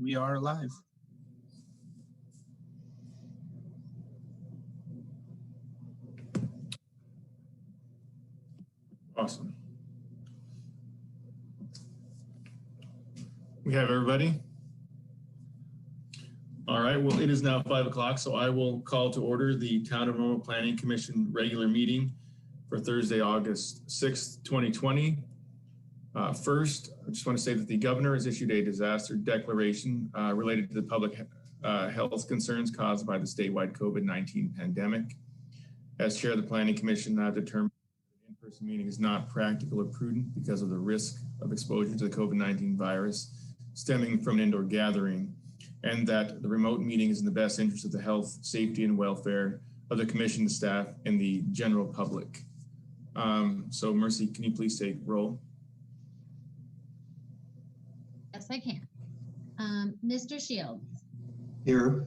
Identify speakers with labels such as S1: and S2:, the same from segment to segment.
S1: We are live.
S2: Awesome. We have everybody. All right, well, it is now 5 o'clock, so I will call to order the Town of Normal Planning Commission regular meeting for Thursday, August 6th, 2020. First, I just want to say that the governor has issued a disaster declaration related to the public health concerns caused by the statewide COVID-19 pandemic. As chair of the Planning Commission, I've determined that an in-person meeting is not practical or prudent because of the risk of exposure to the COVID-19 virus stemming from an indoor gathering, and that the remote meeting is in the best interest of the health, safety, and welfare of the commission staff and the general public. So Mercy, can you please take roll?
S3: Yes, I can. Mr. Shields.
S1: Here.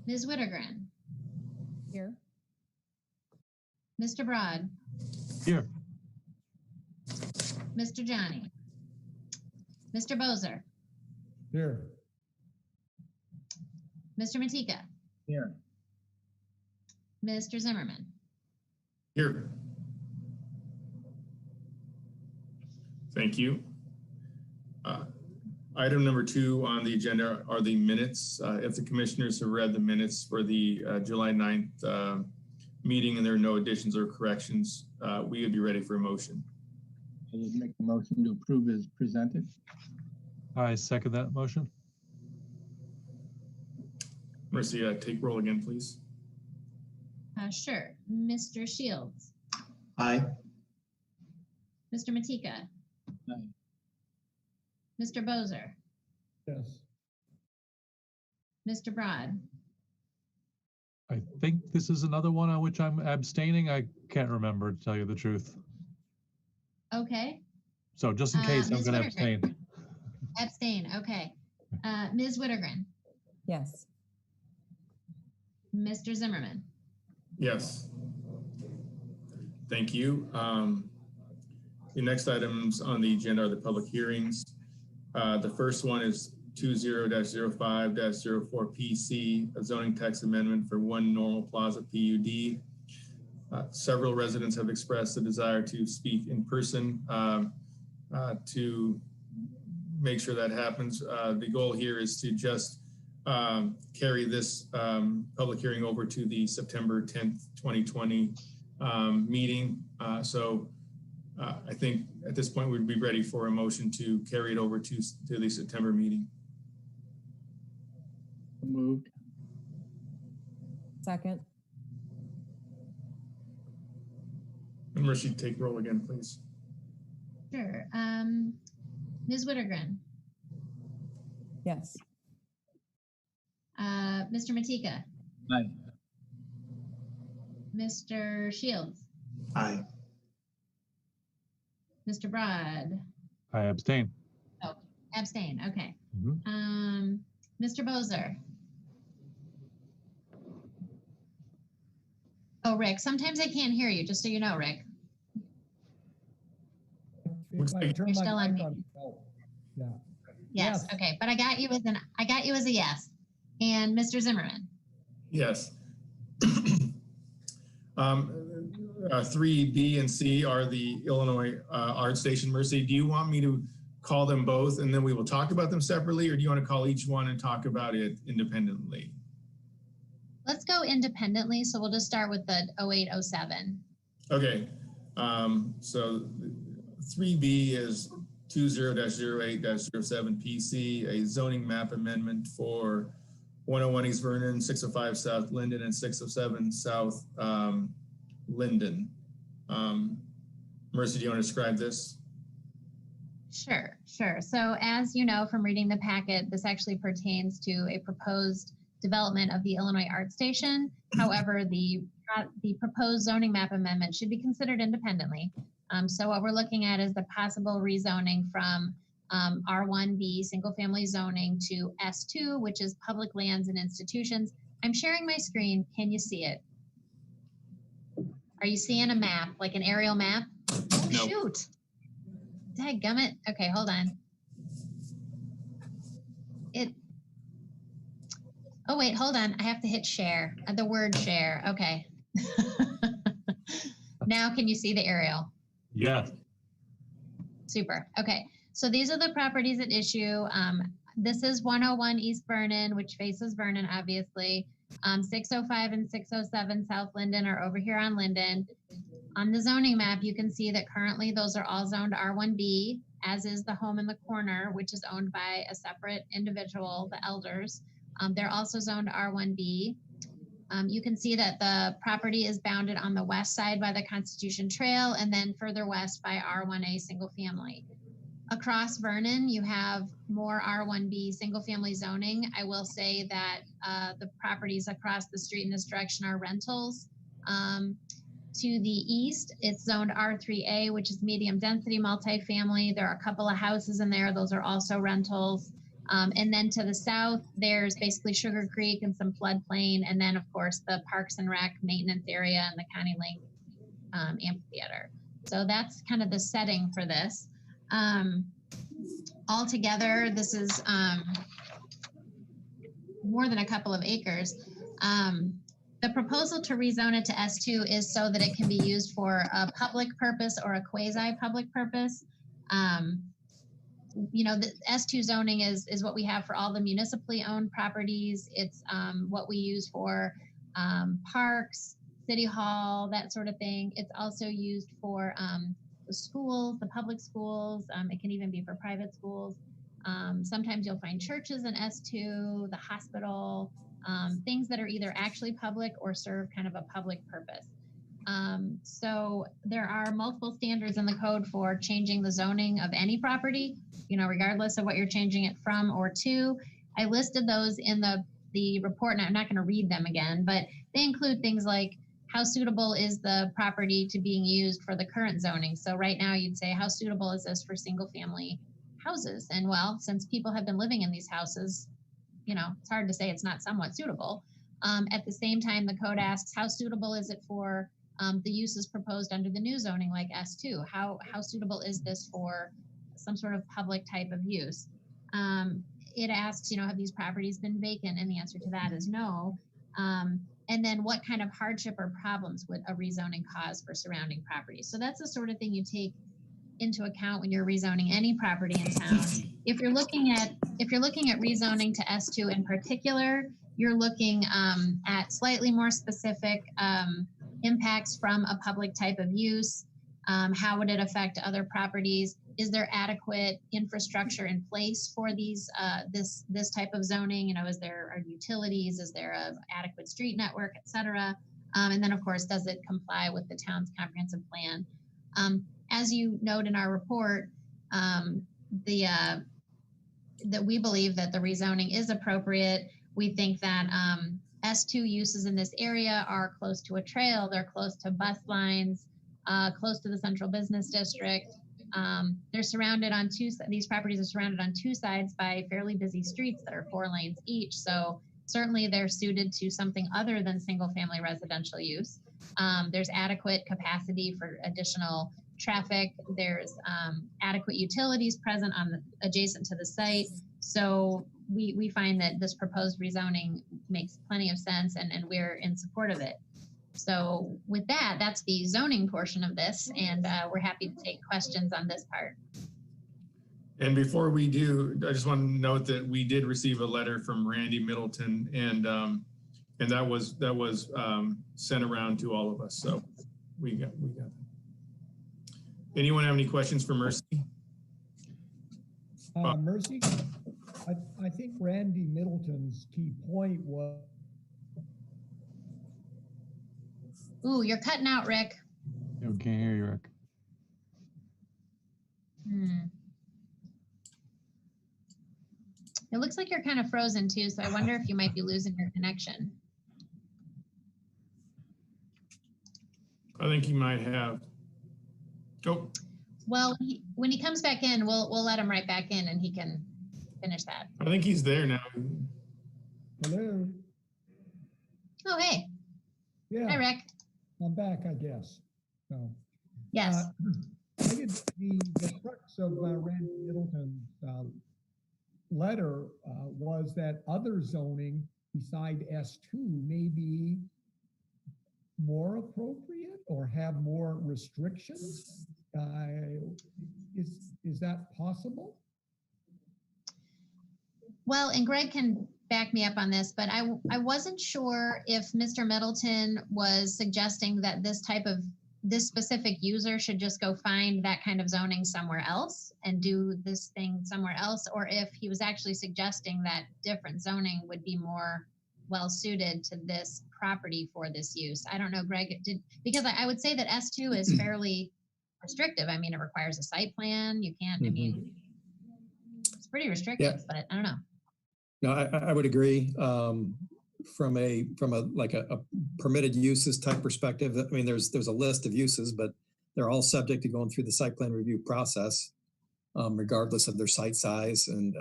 S3: Ms. Wittergren.
S4: Here.
S3: Mr. Broad.
S5: Here.
S3: Mr. Johnny. Mr. Bozer.
S5: Here.
S3: Mr. Matika.
S1: Here.
S3: Mr. Zimmerman.
S2: Here. Thank you. Item number 2 on the agenda are the minutes. If the commissioners have read the minutes for the July 9th meeting and there are no additions or corrections, we would be ready for a motion.
S1: I would make the motion to approve as presented.
S5: I second that motion.
S2: Mercy, take roll again, please.
S3: Sure. Mr. Shields.
S1: Aye.
S3: Mr. Matika.
S1: Aye.
S3: Mr. Bozer.
S5: Yes.
S3: Mr. Broad.
S5: I think this is another one on which I'm abstaining. I can't remember, to tell you the truth.
S3: Okay.
S5: So just in case, I'm
S3: Ms.
S5: going to
S3: Wittergren.
S5: abstain.
S3: Abstain. Okay. Ms. Wittergren.
S4: Yes.
S3: Mr. Zimmerman.
S2: Yes. Thank you. The next items on the agenda are the public hearings. The first one is 20-05-04 PC, a zoning text amendment for One Normal Plaza PUD. Several residents have expressed a desire to speak in person to make sure that happens. The goal here is to just carry this public hearing over to the September 10th, 2020 meeting. I think at this point we'd be ready for a motion to carry it over to the September meeting.
S1: Moved.
S4: Second.
S2: And Mercy, take roll again, please.
S3: Sure. Ms. Wittergren.
S4: Yes.
S3: Mr. Matika.
S1: Aye.
S3: Mr. Shields.
S1: Aye.
S3: Mr. Broad.
S5: I abstain.
S3: Oh, abstain. Okay.
S5: Mm-hmm.
S3: Mr. Bozer. Oh, Rick, sometimes I can't hear you, just so you know, Rick.
S2: Looks like
S3: You're still on mute.
S6: Yeah.
S3: Yes, okay, but I got you as a yes. And Mr. Zimmerman.
S2: Yes. 3B and C are the Illinois Art Station. Mercy, do you want me to call them both and then we will talk about them separately, or do you want to call each one and talk about it independently?
S3: Let's go independently, so we'll just start with the 0807.
S2: Okay, so 3B is 20-08-07 PC, a zoning map amendment for 101 East Vernon, 605 South Linden, and 607 South Linden. Mercy, do you want to describe this?
S3: Sure. So as you know from reading the packet, this actually pertains to a proposed development of the Illinois Art Station. However, the proposed zoning map amendment should be considered independently. So what we're looking at is the possible rezoning from R1B single family zoning to S2, which is public lands and institutions. I'm sharing my screen. Can you see it? Are you seeing a map, like an aerial map? Oh,
S2: No.
S3: shoot. Dadgummit. Okay, hold on. it, oh wait, hold on. I have to hit share, the word share. Okay. Now can you see the aerial?
S5: Yeah.
S3: Super. Okay. So these are the properties at issue. This is 101 East Vernon, which faces Vernon, obviously. 605 and 607 South Linden are over here on Linden. On the zoning map, you can see that currently those are all zoned R1B, as is the home in the corner, which is owned by a separate individual, the elders. They're also zoned R1B. You can see that the property is bounded on the west side by the Constitution Trail and then further west by R1A single family. Across Vernon, you have more R1B single family zoning. I will say that the properties across the street in this direction are rentals. To the east, it's zoned R3A, which is medium density multifamily. There are a couple of houses in there. Those are also rentals. And then to the south, there's basically Sugar Creek and some floodplain. And then, of course, the Parks and Rec maintenance area and the County Lake amphitheater. So that's kind of the setting for this. Altogether, this is more than a couple of acres. The proposal to rezone it to S2 is so that it can be used for a public purpose or a quasi-public purpose. You know, the S2 zoning is what we have for all the municipally owned properties. It's what we use for parks, city hall, that sort of thing. It's also used for the schools, the public schools. It can even be for private schools. Sometimes you'll find churches in S2, the hospital, things that are either actually public or serve kind of a public purpose. So there are multiple standards in the code for changing the zoning of any property, you know, regardless of what you're changing it from or to. I listed those in the report, and I'm not going to read them again, but they include things like how suitable is the property to being used for the current zoning. So right now you'd say, how suitable is this for single family houses? And well, since people have been living in these houses, you know, it's hard to say it's not somewhat suitable. At the same time, the code asks, how suitable is it for the uses proposed under the new zoning like S2? How suitable is this for some sort of public type of use? It asks, you know, have these properties been vacant? And the answer to that is no. And then what kind of hardship or problems would a rezoning cause for surrounding properties? So that's the sort of thing you take into account when you're rezoning any property in town. If you're looking at rezoning to S2 in particular, you're looking at slightly more specific impacts from a public type of use. How would it affect other properties? Is there adequate infrastructure in place for these this type of zoning? You know, are utilities? Is there an adequate street network, et cetera? And then, of course, does it comply with the town's comprehensive plan? As you note in our report, that we believe that the rezoning is appropriate. We think that S2 uses in this area are close to a trail, they're close to bus lines, close to the central business district. They're surrounded on these properties are surrounded on two sides by fairly busy streets that are 4 lanes each. So certainly they're suited to something other than single family residential use. There's adequate capacity for additional traffic. There's adequate utilities present adjacent to the site. So we find that this proposed rezoning makes plenty of sense, and we're in support of it. So with that, that's the zoning portion of this, and we're happy to take questions on this part.
S2: And before we do, I just want to note that we did receive a letter from Randy Middleton, and that was sent around to all of us. So we got that. Anyone have any questions for Mercy?
S6: Mercy, I think Randy Middleton's key point was.
S3: Ooh, you're cutting out, Rick.
S5: Yeah, we can't hear you, Rick.
S3: It looks like you're kind of frozen too, so I wonder if you might be losing your connection.
S2: I think he might have. Oh.
S3: Well, when he comes back in, we'll let him right back in, and he can finish that.
S2: I think he's there now.
S6: Hello.
S3: Oh, hey.
S6: Yeah.
S3: Hi, Rick.
S6: I'm back, I guess. So.
S3: Yes.
S6: I did the crux of Randy Middleton's letter was that other zoning beside S2 may be more appropriate or have more restrictions. Is that possible?
S3: Well, and Greg can back me up on this, but I wasn't sure if Mr. Middleton was suggesting that this specific user should just go find that kind of zoning somewhere else and do this thing somewhere else, or if he was actually suggesting that different zoning would be more well suited to this property for this use. I don't know, Greg, because I would say that S2 is fairly restrictive. I mean, it requires a site plan. You can't, I mean, it's pretty restrictive, but I don't know.
S7: No, I would agree. From a like a permitted uses type perspective, I mean, there's a list of uses, but they're all subject to going through the site plan review process, regardless of their site size and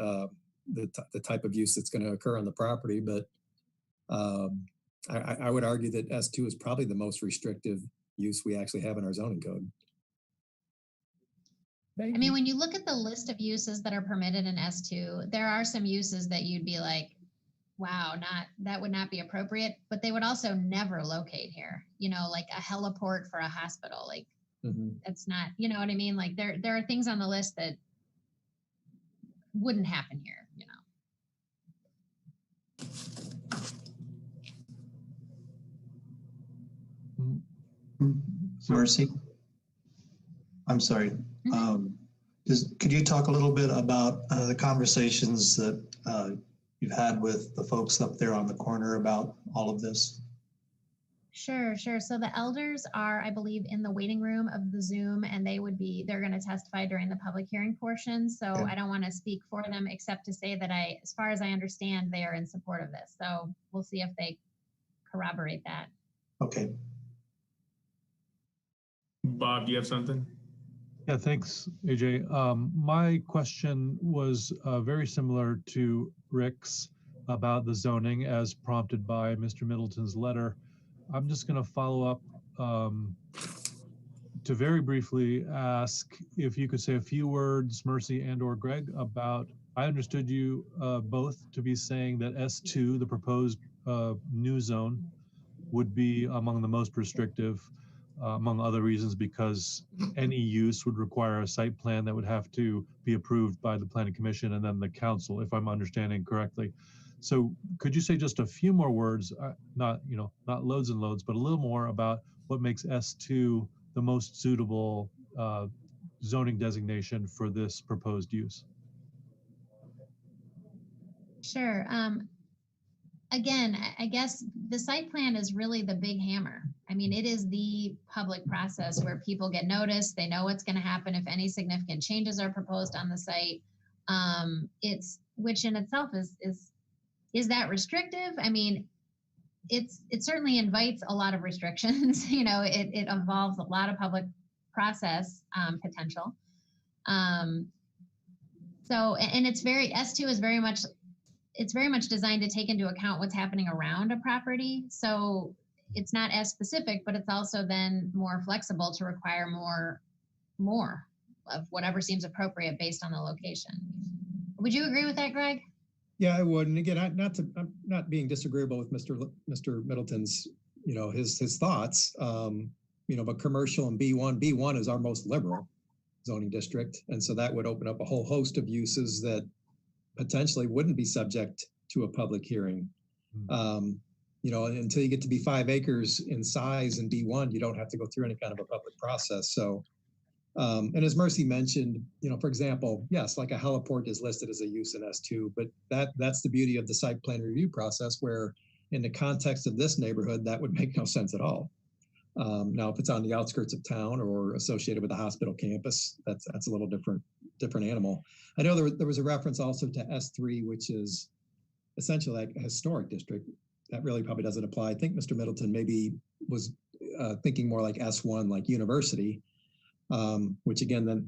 S7: the type of use that's going to occur on the property. But I would argue that S2 is probably the most restrictive use we actually have in our zoning code.
S3: I mean, when you look at the list of uses that are permitted in S2, there are some uses that you'd be like, wow, that would not be appropriate, but they would also never locate here, you know, like a heliport for a hospital. Like that's not, you know what I mean? Like there are things on the list that wouldn't happen here, you know.
S8: Mercy. I'm sorry. Could you talk a little bit about the conversations that you've had with the folks up there on the corner about all of this?
S3: Sure. So the elders are, I believe, in the waiting room of the Zoom, and they're going to testify during the public hearing portion. So I don't want to speak for them, except to say that as far as I understand, they are in support of this. So we'll see if they corroborate that.
S8: Okay.
S2: Bob, do you have something?
S5: Yeah, thanks, AJ. My question was very similar to Rick's about the zoning as prompted by Mr. Middleton's letter. I'm just going to follow up to very briefly ask if you could say a few words, Mercy and or Greg, about, I understood you both to be saying that S2, the proposed new zone, would be among the most restrictive, among other reasons, because any use would require a site plan that would have to be approved by the planning commission and then the council, if I'm understanding correctly. So could you say just a few more words, not loads and loads, but a little more about what makes S2 the most suitable zoning designation for this proposed use?
S3: Sure. Again, I guess the site plan is really the big hammer. I mean, it is the public process where people get noticed. They know what's going to happen if any significant changes are proposed on the site. Which in itself is that restrictive? I mean, it certainly invites a lot of restrictions. You know, it involves a lot of public process potential. So, and S2 is very much designed to take into account what's happening around a property. So it's not as specific, but it's also then more flexible to require more of whatever seems appropriate based on the location. Would you agree with that, Greg?
S7: Yeah, I would. And again, I'm not being disagreeable with Mr. Middleton's, his thoughts, but commercial and B1 is our most liberal zoning district. And so that would open up a whole host of uses that potentially wouldn't be subject to a public hearing. Until you get to be 5 acres in size in B1, you don't have to go through any kind of a public process. So, and as Mercy mentioned, for example, yes, like a heliport is listed as a use in S2, but that's the beauty of the site plan review process, where in the context of this neighborhood, that would make no sense at all. Now, if it's on the outskirts of town or associated with a hospital campus, that's a little different animal. I know there was a reference also to S3, which is essentially like a historic district. That really probably doesn't apply. I think Mr. Middleton maybe was thinking more like S1, like university, which again, then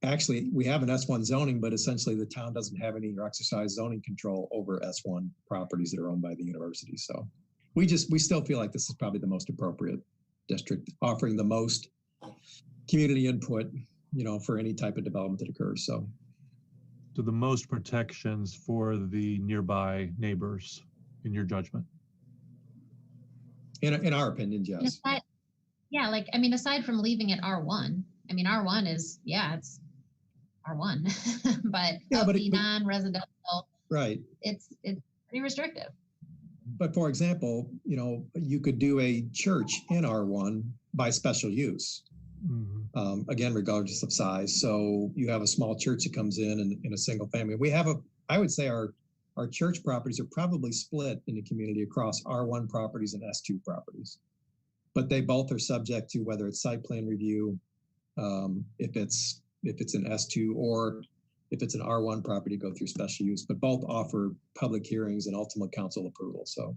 S7: actually we have an S1 zoning, but essentially the town doesn't have any or exercise zoning control over S1 properties that are owned by the university. So we still feel like this is probably the most appropriate district, offering the most community input, for any type of development that occurs. So
S5: to the most protections for the nearby neighbors, in your judgment?
S7: In our opinion, yes.
S3: Yeah, like, I mean, aside from leaving it R1, I mean, R1 is, yeah, it's R1, but
S7: Yeah,
S3: of
S7: but
S3: the non-residential,
S7: Right.
S3: it's pretty restrictive.
S7: But for example, you know, you could do a church in R1 by special use.
S5: Mhm.
S7: Again, regardless of size. So you have a small church that comes in a single family. We have I would say our church properties are probably split in the community across R1 properties and S2 properties. But they both are subject to whether it's site plan review, if it's an S2, or if it's an R1 property, go through special use. But both offer public hearings and ultimate council approval. So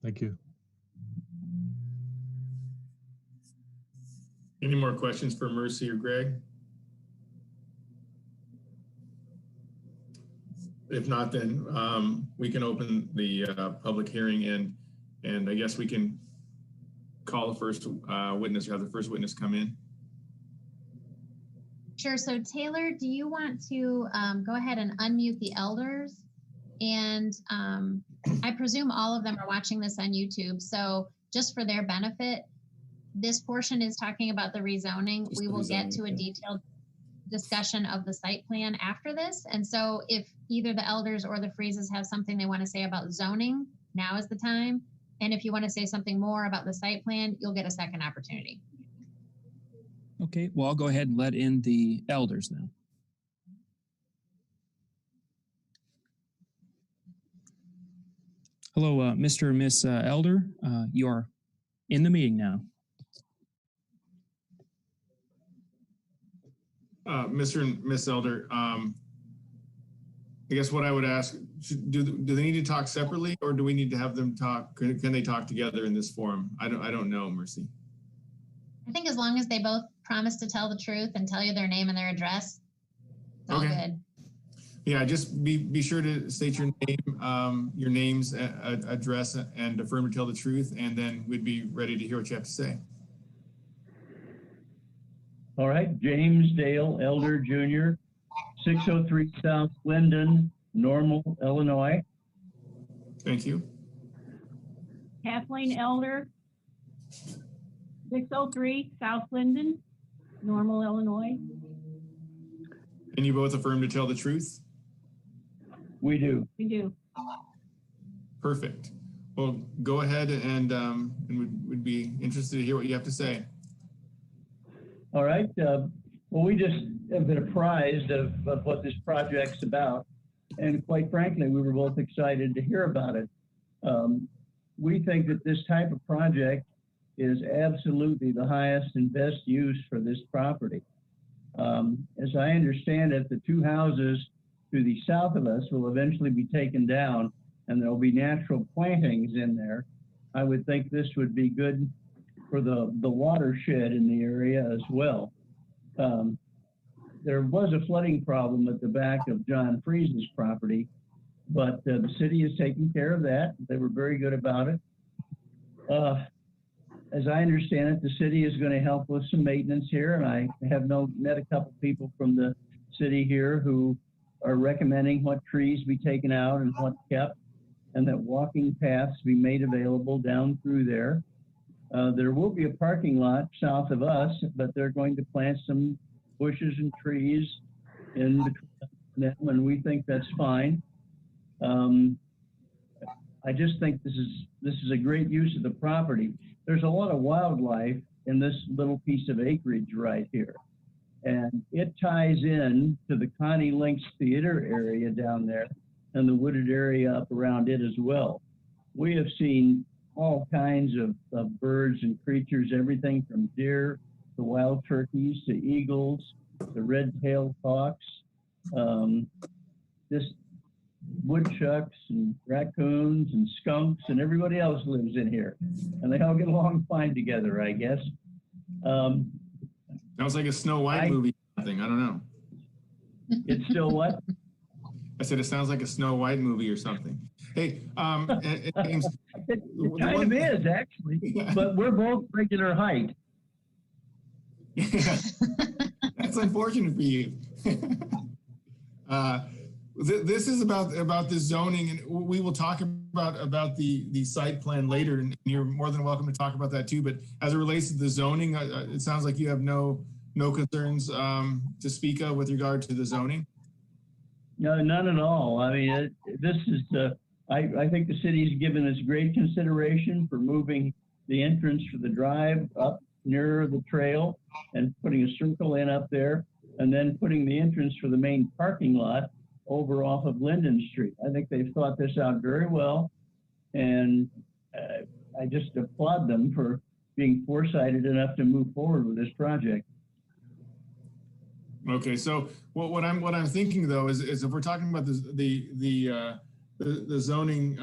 S5: Thank you.
S2: Any more questions for Mercy or Greg? If not, then we can open the public hearing, and I guess we can call the first witness, or have the first witness come in.
S3: Sure. So Taylor, do you want to go ahead and unmute the elders? And I presume all of them are watching this on YouTube. So just for their benefit, this portion is talking about the rezoning. We will get to a detailed discussion of the site plan after this. And so if either the elders or the Freezes have something they want to say about zoning, now is the time. And if you want to say something more about the site plan, you'll get a second opportunity.
S9: Okay, well, I'll go ahead and let in the elders then. Hello, Mr. and Miss Elder. You are in the meeting now.
S2: Mr. and Miss Elder, I guess what I would ask, do they need to talk separately, or do we need to have them talk? Can they talk together in this forum? I don't know, Mercy.
S3: I think as long as they both promise to tell the truth and tell you their name and their address, it's all good.
S2: Yeah, just be sure to state your name, your name's address, and affirm to tell the truth, and then we'd be ready to hear what you have to say.
S10: All right, James Dale Elder Jr., 603 South Linden, Normal, Illinois.
S2: Thank you.
S11: Kathleen Elder, 603 South Linden, Normal, Illinois.
S2: And you both affirm to tell the truth?
S10: We do.
S11: We do.
S2: Perfect. Well, go ahead, and we'd be interested to hear what you have to say.
S10: All right. Well, we just have been apprised of what this project's about. And quite frankly, we were both excited to hear about it. We think that this type of project is absolutely the highest and best use for this property. As I understand it, the two houses to the south of us will eventually be taken down, and there'll be natural plantings in there. I would think this would be good for the watershed in the area as well. There was a flooding problem at the back of John Freese's property, but the city is taking care of that. They were very good about it. As I understand it, the city is going to help with some maintenance here, and I have met a couple people from the city here who are recommending what trees be taken out and what kept, and that walking paths be made available down through there. There will be a parking lot south of us, but they're going to plant some bushes and trees in between them, and we think that's fine. I just think this is a great use of the property. There's a lot of wildlife in this little piece of acreage right here, and it ties in to the Connie Links Theater area down there and the wooded area up around it as well. We have seen all kinds of birds and creatures, everything from deer to wild turkeys to eagles to red-tailed hawks, just woodchucks and raccoons and skunks, and everybody else lives in here, and they all get along fine together, I guess.
S2: Sounds like a Snow White movie thing. I don't know.
S10: It's still what?
S2: I said it sounds like a Snow White movie or something. Hey, James,
S10: it kind of is actually, but we're both regular height.
S2: That's unfortunate for you. This is about the zoning, and we will talk about the site plan later, and you're more than welcome to talk about that too. But as it relates to the zoning, it sounds like you have no concerns to speak of with regard to the zoning.
S10: No, none at all. I mean, this is I think the city's given us great consideration for moving the entrance for the drive up near the trail and putting a circle in up there, and then putting the entrance for the main parking lot over off of Linden Street. I think they've thought this out very well, and I just applaud them for being foresighted enough to move forward with this project.
S2: Okay, so what I'm thinking though is if we're talking about the zoning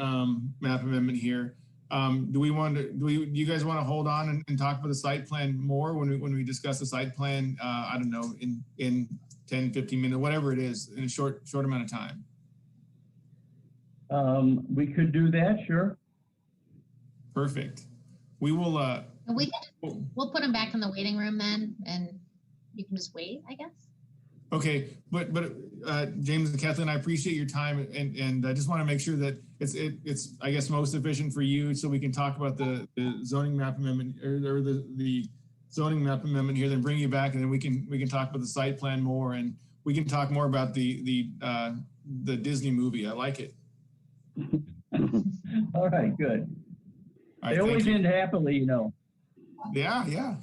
S2: map amendment here, do you guys want to hold on and talk about the site plan more when we discuss the site plan? I don't know, in 10, 15 minutes, whatever it is, in a short amount of time.
S10: We could do that, sure.
S2: Perfect. We will.
S3: We'll put them back in the waiting room then, and you can just wait, I guess.
S2: Okay, but James and Kathleen, I appreciate your time, and I just want to make sure that it's I guess most efficient for you, so we can talk about the zoning map amendment or the zoning map amendment here, then bring you back, and then we can talk about the site plan more, and we can talk more about the Disney movie. I like it.
S10: All right, good.
S2: All right,
S10: they always end happily, you know.
S2: Yeah.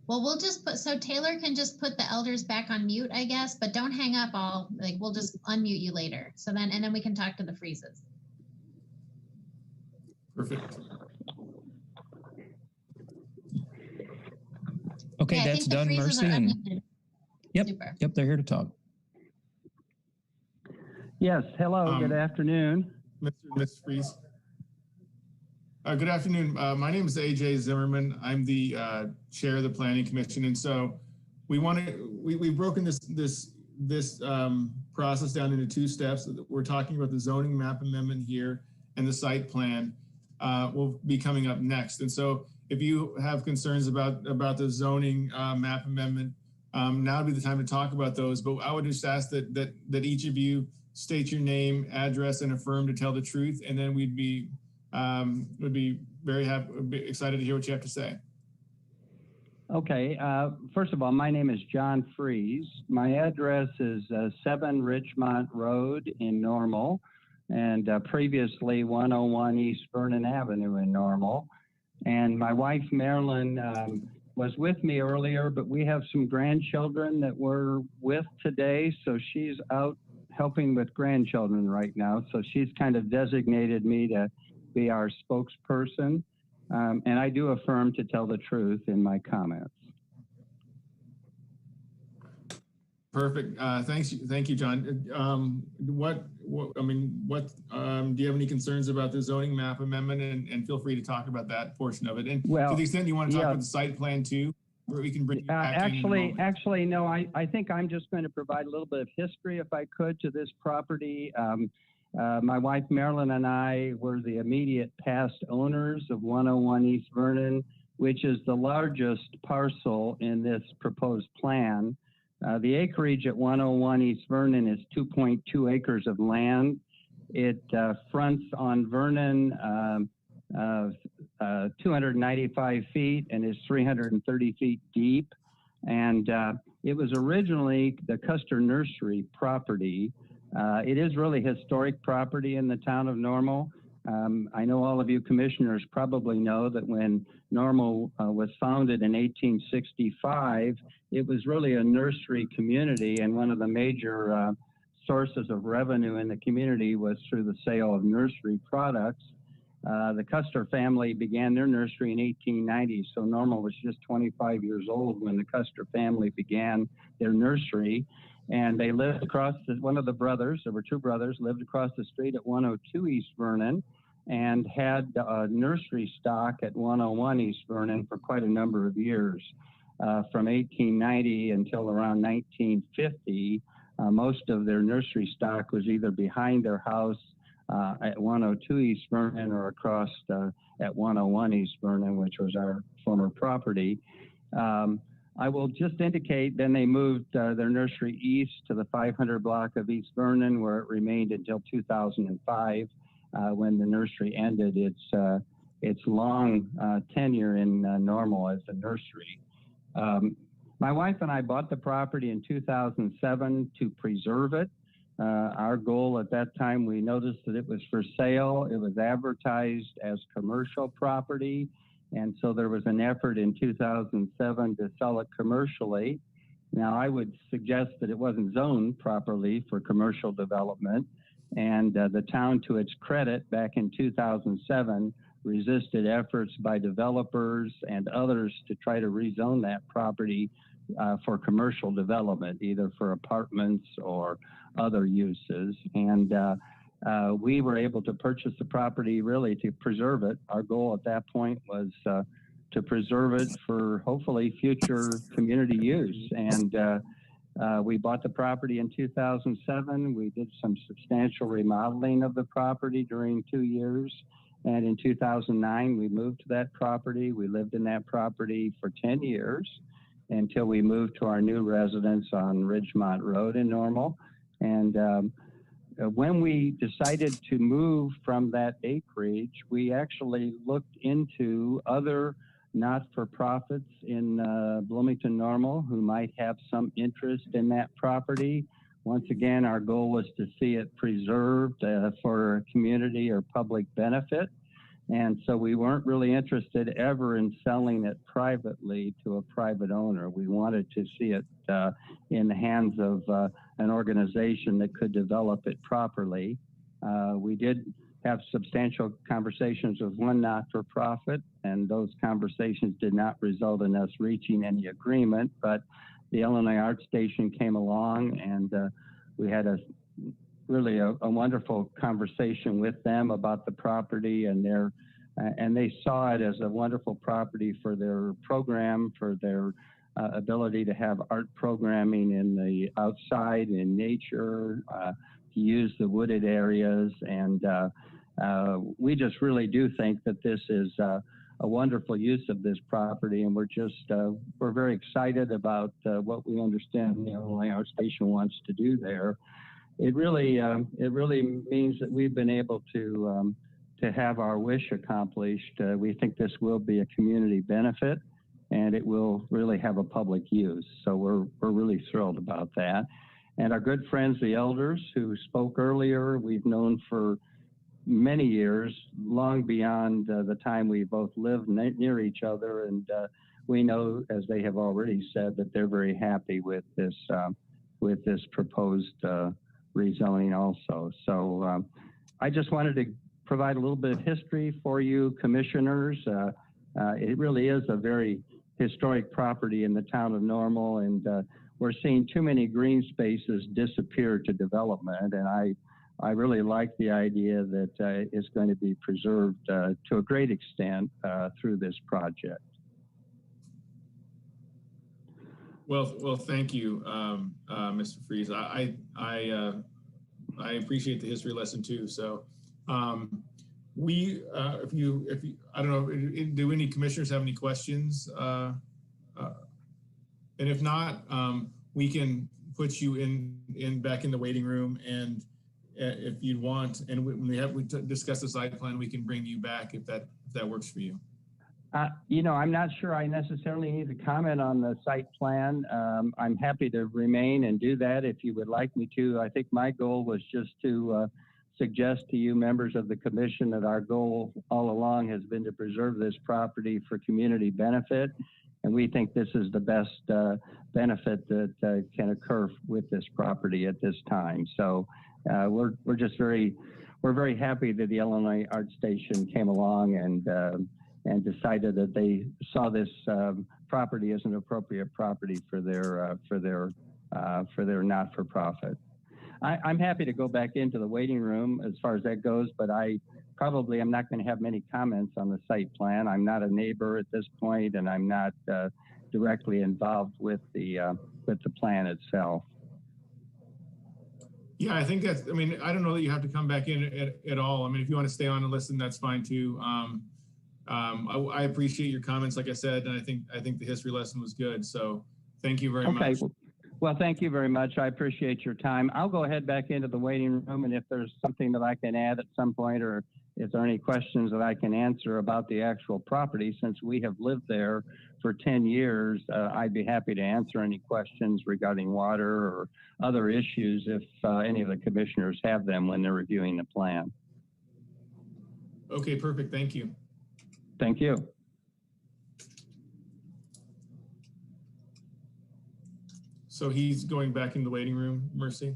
S3: Well, we'll just so Taylor can just put the elders back on mute, I guess, but don't hang up we'll just unmute you later. So then we can talk to the freezes.
S2: Perfect.
S9: Okay,
S3: Yeah,
S9: that's done, Mercy. And yep, they're here to talk.
S12: Yes, hello, good afternoon.
S2: Mr. Freeze. Good afternoon. My name is AJ Zimmerman. I'm the chair of the Planning Commission, and so we've broken this process down into two steps. We're talking about the zoning map amendment here, and the site plan will be coming up next. And so, if you have concerns about the zoning map amendment, now would be the time to talk about those. But I would just ask that each of you state your name, address, and affirm to tell the truth, and then would be very excited to hear what you have to say.
S12: Okay, first of all, my name is John Freeze. My address is 7 Richmont Road in Normal, and previously 101 East Vernon Avenue in Normal. And my wife, Marilyn, was with me earlier, but we have some grandchildren that we're with today, so she's out helping with grandchildren right now. So she's kind of designated me to be our spokesperson, and I do affirm to tell the truth in my comments.
S2: Perfect. Thank you, John. Do you have any concerns about the zoning map amendment? And feel free to talk about that portion of it. And to the extent you want to talk about the site plan too, where we can bring you back
S12: actually, no. I think I'm just going to provide a little bit of history, if I could, to this property. My wife, Marilyn, and I were the immediate past owners of 101 East Vernon, which is the largest parcel in this proposed plan. The acreage at 101 East Vernon is 2.2 acres of land. It fronts on Vernon 295 feet and is 330 feet deep. And it was originally the Custer Nursery property. It is really historic property in the town of Normal. I know all of you commissioners probably know that when Normal was founded in 1865, it was really a nursery community, and one of the major sources of revenue in the community was through the sale of nursery products. The Custer family began their nursery in 1890, so Normal was just 25 years old when the Custer family began their nursery. And they lived across, one of the brothers, there were two brothers, lived across the street at 102 East Vernon and had nursery stock at 101 East Vernon for quite a number of years. From 1890 until around 1950, most of their nursery stock was either behind their house at 102 East Vernon or across at 101 East Vernon, which was our former property. I will just indicate then they moved their nursery east to the 500 block of East Vernon, where it remained until 2005 when the nursery ended its long tenure in Normal as a nursery. My wife and I bought the property in 2007 to preserve it. Our goal at that time, we noticed that it was for sale. It was advertised as commercial property. And so there was an effort in 2007 to sell it commercially. Now, I would suggest that it wasn't zoned properly for commercial development. And the town, to its credit, back in 2007, resisted efforts by developers and others to try to rezone that property for commercial development, either for apartments or other uses. And we were able to purchase the property really to preserve it. Our goal at that point was to preserve it for hopefully future community use. And we bought the property in 2007. We did some substantial remodeling of the property during 2 years. And in 2009, we moved to that property. We lived in that property for 10 years until we moved to our new residence on Ridgemont Road in Normal. And when we decided to move from that acreage, we actually looked into other not-for-profits in Bloomington Normal who might have some interest in that property. Once again, our goal was to see it preserved for community or public benefit. And so we weren't really interested ever in selling it privately to a private owner. We wanted to see it in the hands of an organization that could develop it properly. We did have substantial conversations with one not-for-profit, and those conversations did not result in us reaching any agreement, but the Illinois Art Station came along, and we had a wonderful conversation with them about the property, and they saw it as a wonderful property for their program, for their ability to have art programming in the outside, in nature, to use the wooded areas. And we just really do think that this is a wonderful use of this property, and we're very excited about what we understand the Illinois Art Station wants to do there. It really means that we've been able to have our wish accomplished. We think this will be a community benefit, and it will really have a public use. So we're really thrilled about that. And our good friends, the elders who spoke earlier, we've known for many years, long beyond the time we both lived near each other. And we know, as they have already said, that they're very happy with this proposed rezoning also. So I just wanted to provide a little bit of history for you commissioners. It really is a very historic property in the town of Normal, and we're seeing too many green spaces disappear to development. And I really like the idea that it's going to be preserved to a great extent through this project.
S2: Well, thank you, Mr. Fries. I appreciate the history lesson too. So, if you, I don't know, do any commissioners have any questions? And if not, we can put you back in the waiting room, and if you want, and when we discuss the site plan, we can bring you back if that works for you.
S12: I'm not sure I necessarily need to comment on the site plan. I'm happy to remain and do that if you would like me to. I think my goal was just to suggest to you members of the commission that our goal all along has been to preserve this property for community benefit. And we think this is the best benefit that can occur with this property at this time. So we're very happy that the Illinois Art Station came along and decided that they saw this property as an appropriate property for their not-for-profit. I'm happy to go back into the waiting room as far as that goes, but I probably am not going to have many comments on the site plan. I'm not a neighbor at this point, and I'm not directly involved with the plan itself.
S2: Yeah, I think that's, I mean, I don't know that you have to come back in at all. I mean, if you want to stay on and listen, that's fine too. I appreciate your comments, like I said, and I think the history lesson was good. So thank you very much.
S12: Well, thank you very much. I appreciate your time. I'll go ahead back into the waiting room, and if there's something that I can add at some point, or if there are any questions that I can answer about the actual property, since we have lived there for 10 years, I'd be happy to answer any questions regarding water or other issues if any of the commissioners have them when they're reviewing the plan.
S2: Okay, perfect. Thank you.
S12: Thank you.
S2: So he's going back in the waiting room, Mercy?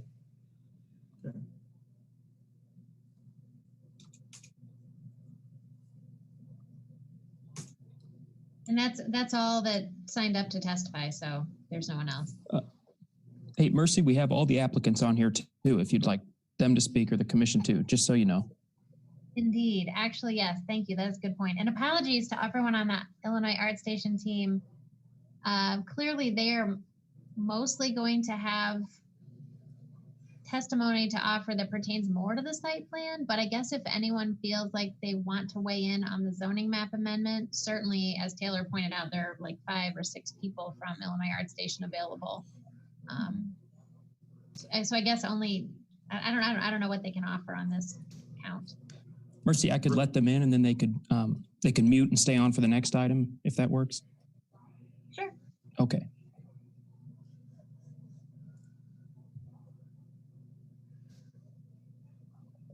S2: Okay.
S3: And that's all that signed up to testify, so there's no one else.
S9: Hey, Mercy, we have all the applicants on here too, if you'd like them to speak or the commission too, just so you know.
S3: Indeed. Actually, yes. Thank you. That's a good point. And apologies to everyone on that Illinois Art Station team. Clearly, they are mostly going to have testimony to offer that pertains more to the site plan, but I guess if anyone feels like they want to weigh in on the zoning map amendment, certainly, as Taylor pointed out, there are like 5 or 6 people from Illinois Art Station available. So I guess only, I don't know what they can offer on this count.
S9: Mercy, I could let them in and then they could mute and stay on for the next item, if that works.
S3: Sure.
S9: Okay.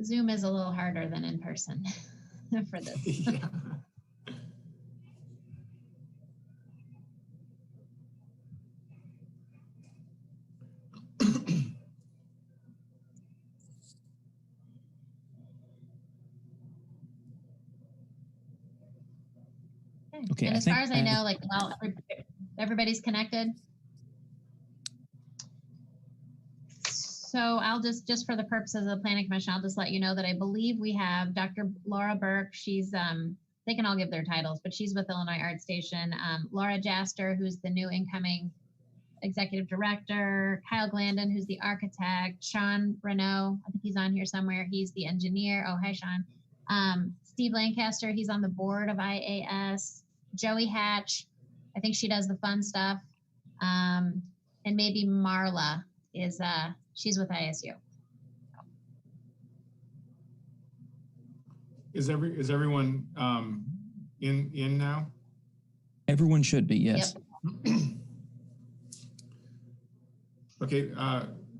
S3: Zoom is a little harder than in person for this.
S2: Yeah.
S9: Okay.
S3: And as far as I know, like, well, everybody's connected. So I'll just for the purposes of the Planning Commission, I'll just let you know that I believe we have Dr. Laura Burke. She's, they can all give their titles, but she's with Illinois Art Station. Laura Jaster, who's the new incoming executive director. Kyle Glandon, who's the architect. Sean Renault, I think he's on here somewhere. He's the engineer. Oh, hi, Sean. Steve Lancaster, he's on the board of IAS. Joey Hatch, I think she does the fun stuff. And maybe Marla is, she's with ISU.
S2: Is everyone in now?
S9: Everyone should be, yes.
S3: Yep.
S2: Okay,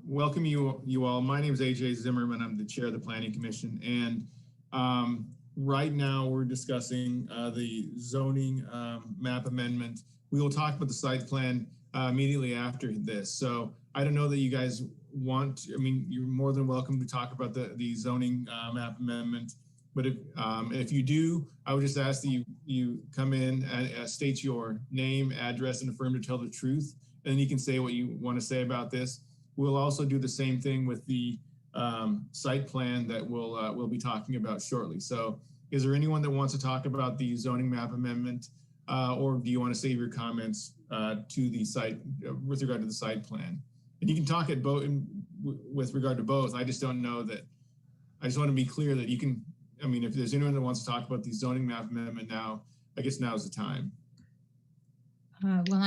S2: welcome you all. My name is AJ Zimmerman. I'm the chair of the Planning Commission, and right now we're discussing the zoning map amendment. We will talk about the site plan immediately after this. So I don't know that you guys want, I mean, you're more than welcome to talk about the zoning map amendment. But if you do, I would just ask that you come in and state your name, address, and affirm to tell the truth. And then you can say what you want to say about this. We'll also do the same thing with the site plan that we'll be talking about shortly. So is there anyone that wants to talk about the zoning map amendment, or do you want to save your comments to the site with regard to the site plan? And you can talk at both with regard to both. I just don't know that. I just want to be clear that you can. I mean, if there's anyone that wants to talk about the zoning map amendment now, I guess now's the time.
S4: Well,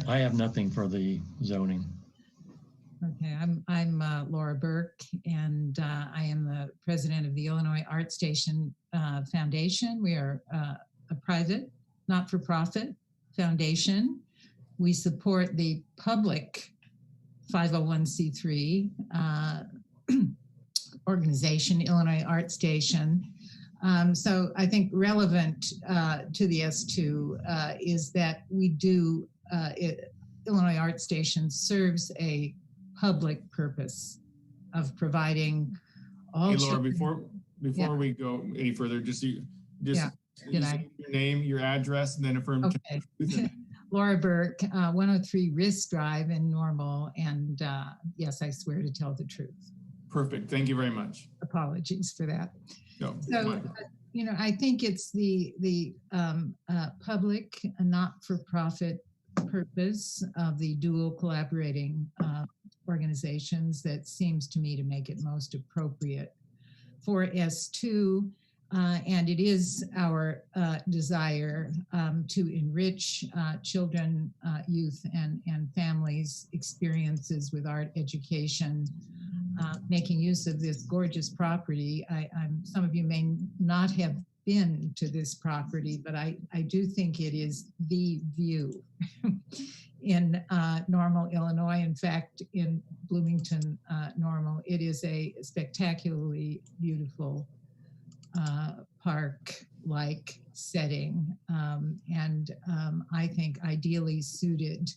S13: I have nothing for the zoning.
S4: Okay, I'm Laura Burke, and I am the president of the Illinois Art Station Foundation. We are a private, not-for-profit foundation. We support the public 501c3 organization, Illinois Art Station. So I think relevant to the S2 is that we do, Illinois Art Station serves a public purpose of providing all.
S2: Hey, Laura, before we go any further, just say your name, your address, and then affirm.
S4: Okay. Laura Burke, 103 Risk Drive in Normal, and yes, I swear to tell the truth.
S2: Perfect. Thank you very much.
S4: Apologies for that.
S2: No,
S4: so, you know, I think it's the public, not-for-profit purpose of the dual collaborating organizations that seems to me to make it most appropriate for S2. And it is our desire to enrich children, youth, and families' experiences with art education, making use of this gorgeous property. Some of you may not have been to this property, but I do think it is the view in Normal, Illinois. In fact, in Bloomington, Normal, it is a spectacularly beautiful park-like setting, and I think ideally suited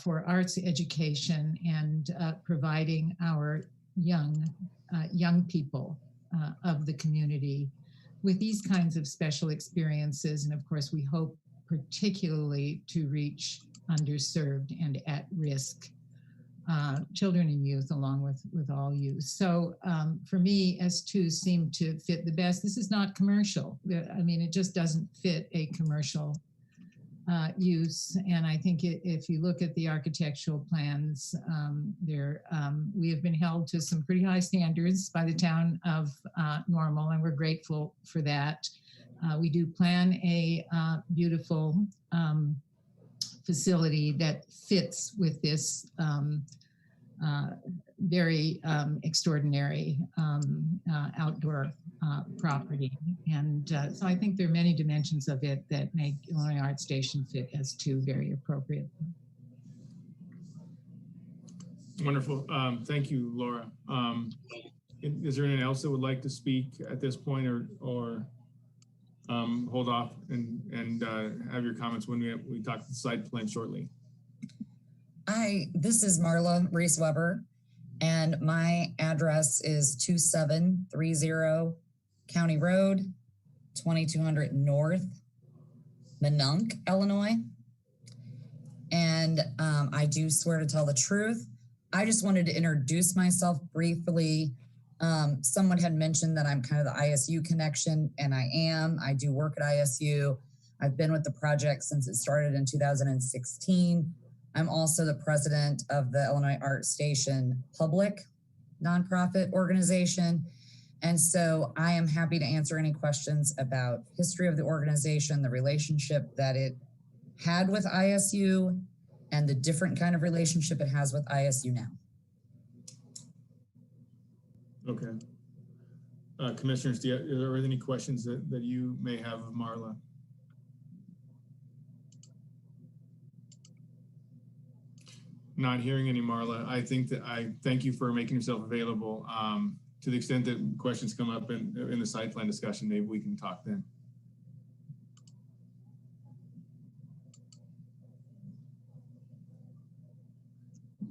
S4: for arts education and providing our young people of the community with these kinds of special experiences. And of course, we hope particularly to reach underserved and at-risk children and youth, along with all youth. So for me, S2 seemed to fit the best. This is not commercial. I mean, it just doesn't fit a commercial use. And I think if you look at the architectural plans, we have been held to some pretty high standards by the town of Normal, and we're grateful for that. We do plan a beautiful facility that fits with this very extraordinary outdoor property. And so I think there are many dimensions of it that make Illinois Art Station fit S2 very appropriate.
S2: Wonderful. Thank you, Laura. Is there anyone else that would like to speak at this point, or hold off and have your comments when we talk the site plan shortly?
S14: This is Marla Reese-Weber, and my address is 2730 County Road, 2200 North, Minonk, Illinois. And I do swear to tell the truth. I just wanted to introduce myself briefly. Someone had mentioned that I'm kind of the ISU connection, and I am. I do work at ISU. I've been with the project since it started in 2016. I'm also the president of the Illinois Art Station public nonprofit organization. And so I am happy to answer any questions about history of the organization, the relationship that it had with ISU, and the different kind of relationship it has with ISU now.
S2: Okay. Commissioners, are there any questions that you may have of Marla? Not hearing any, Marla. I thank you for making yourself available. To the extent that questions come up in the site plan discussion, maybe we can talk then.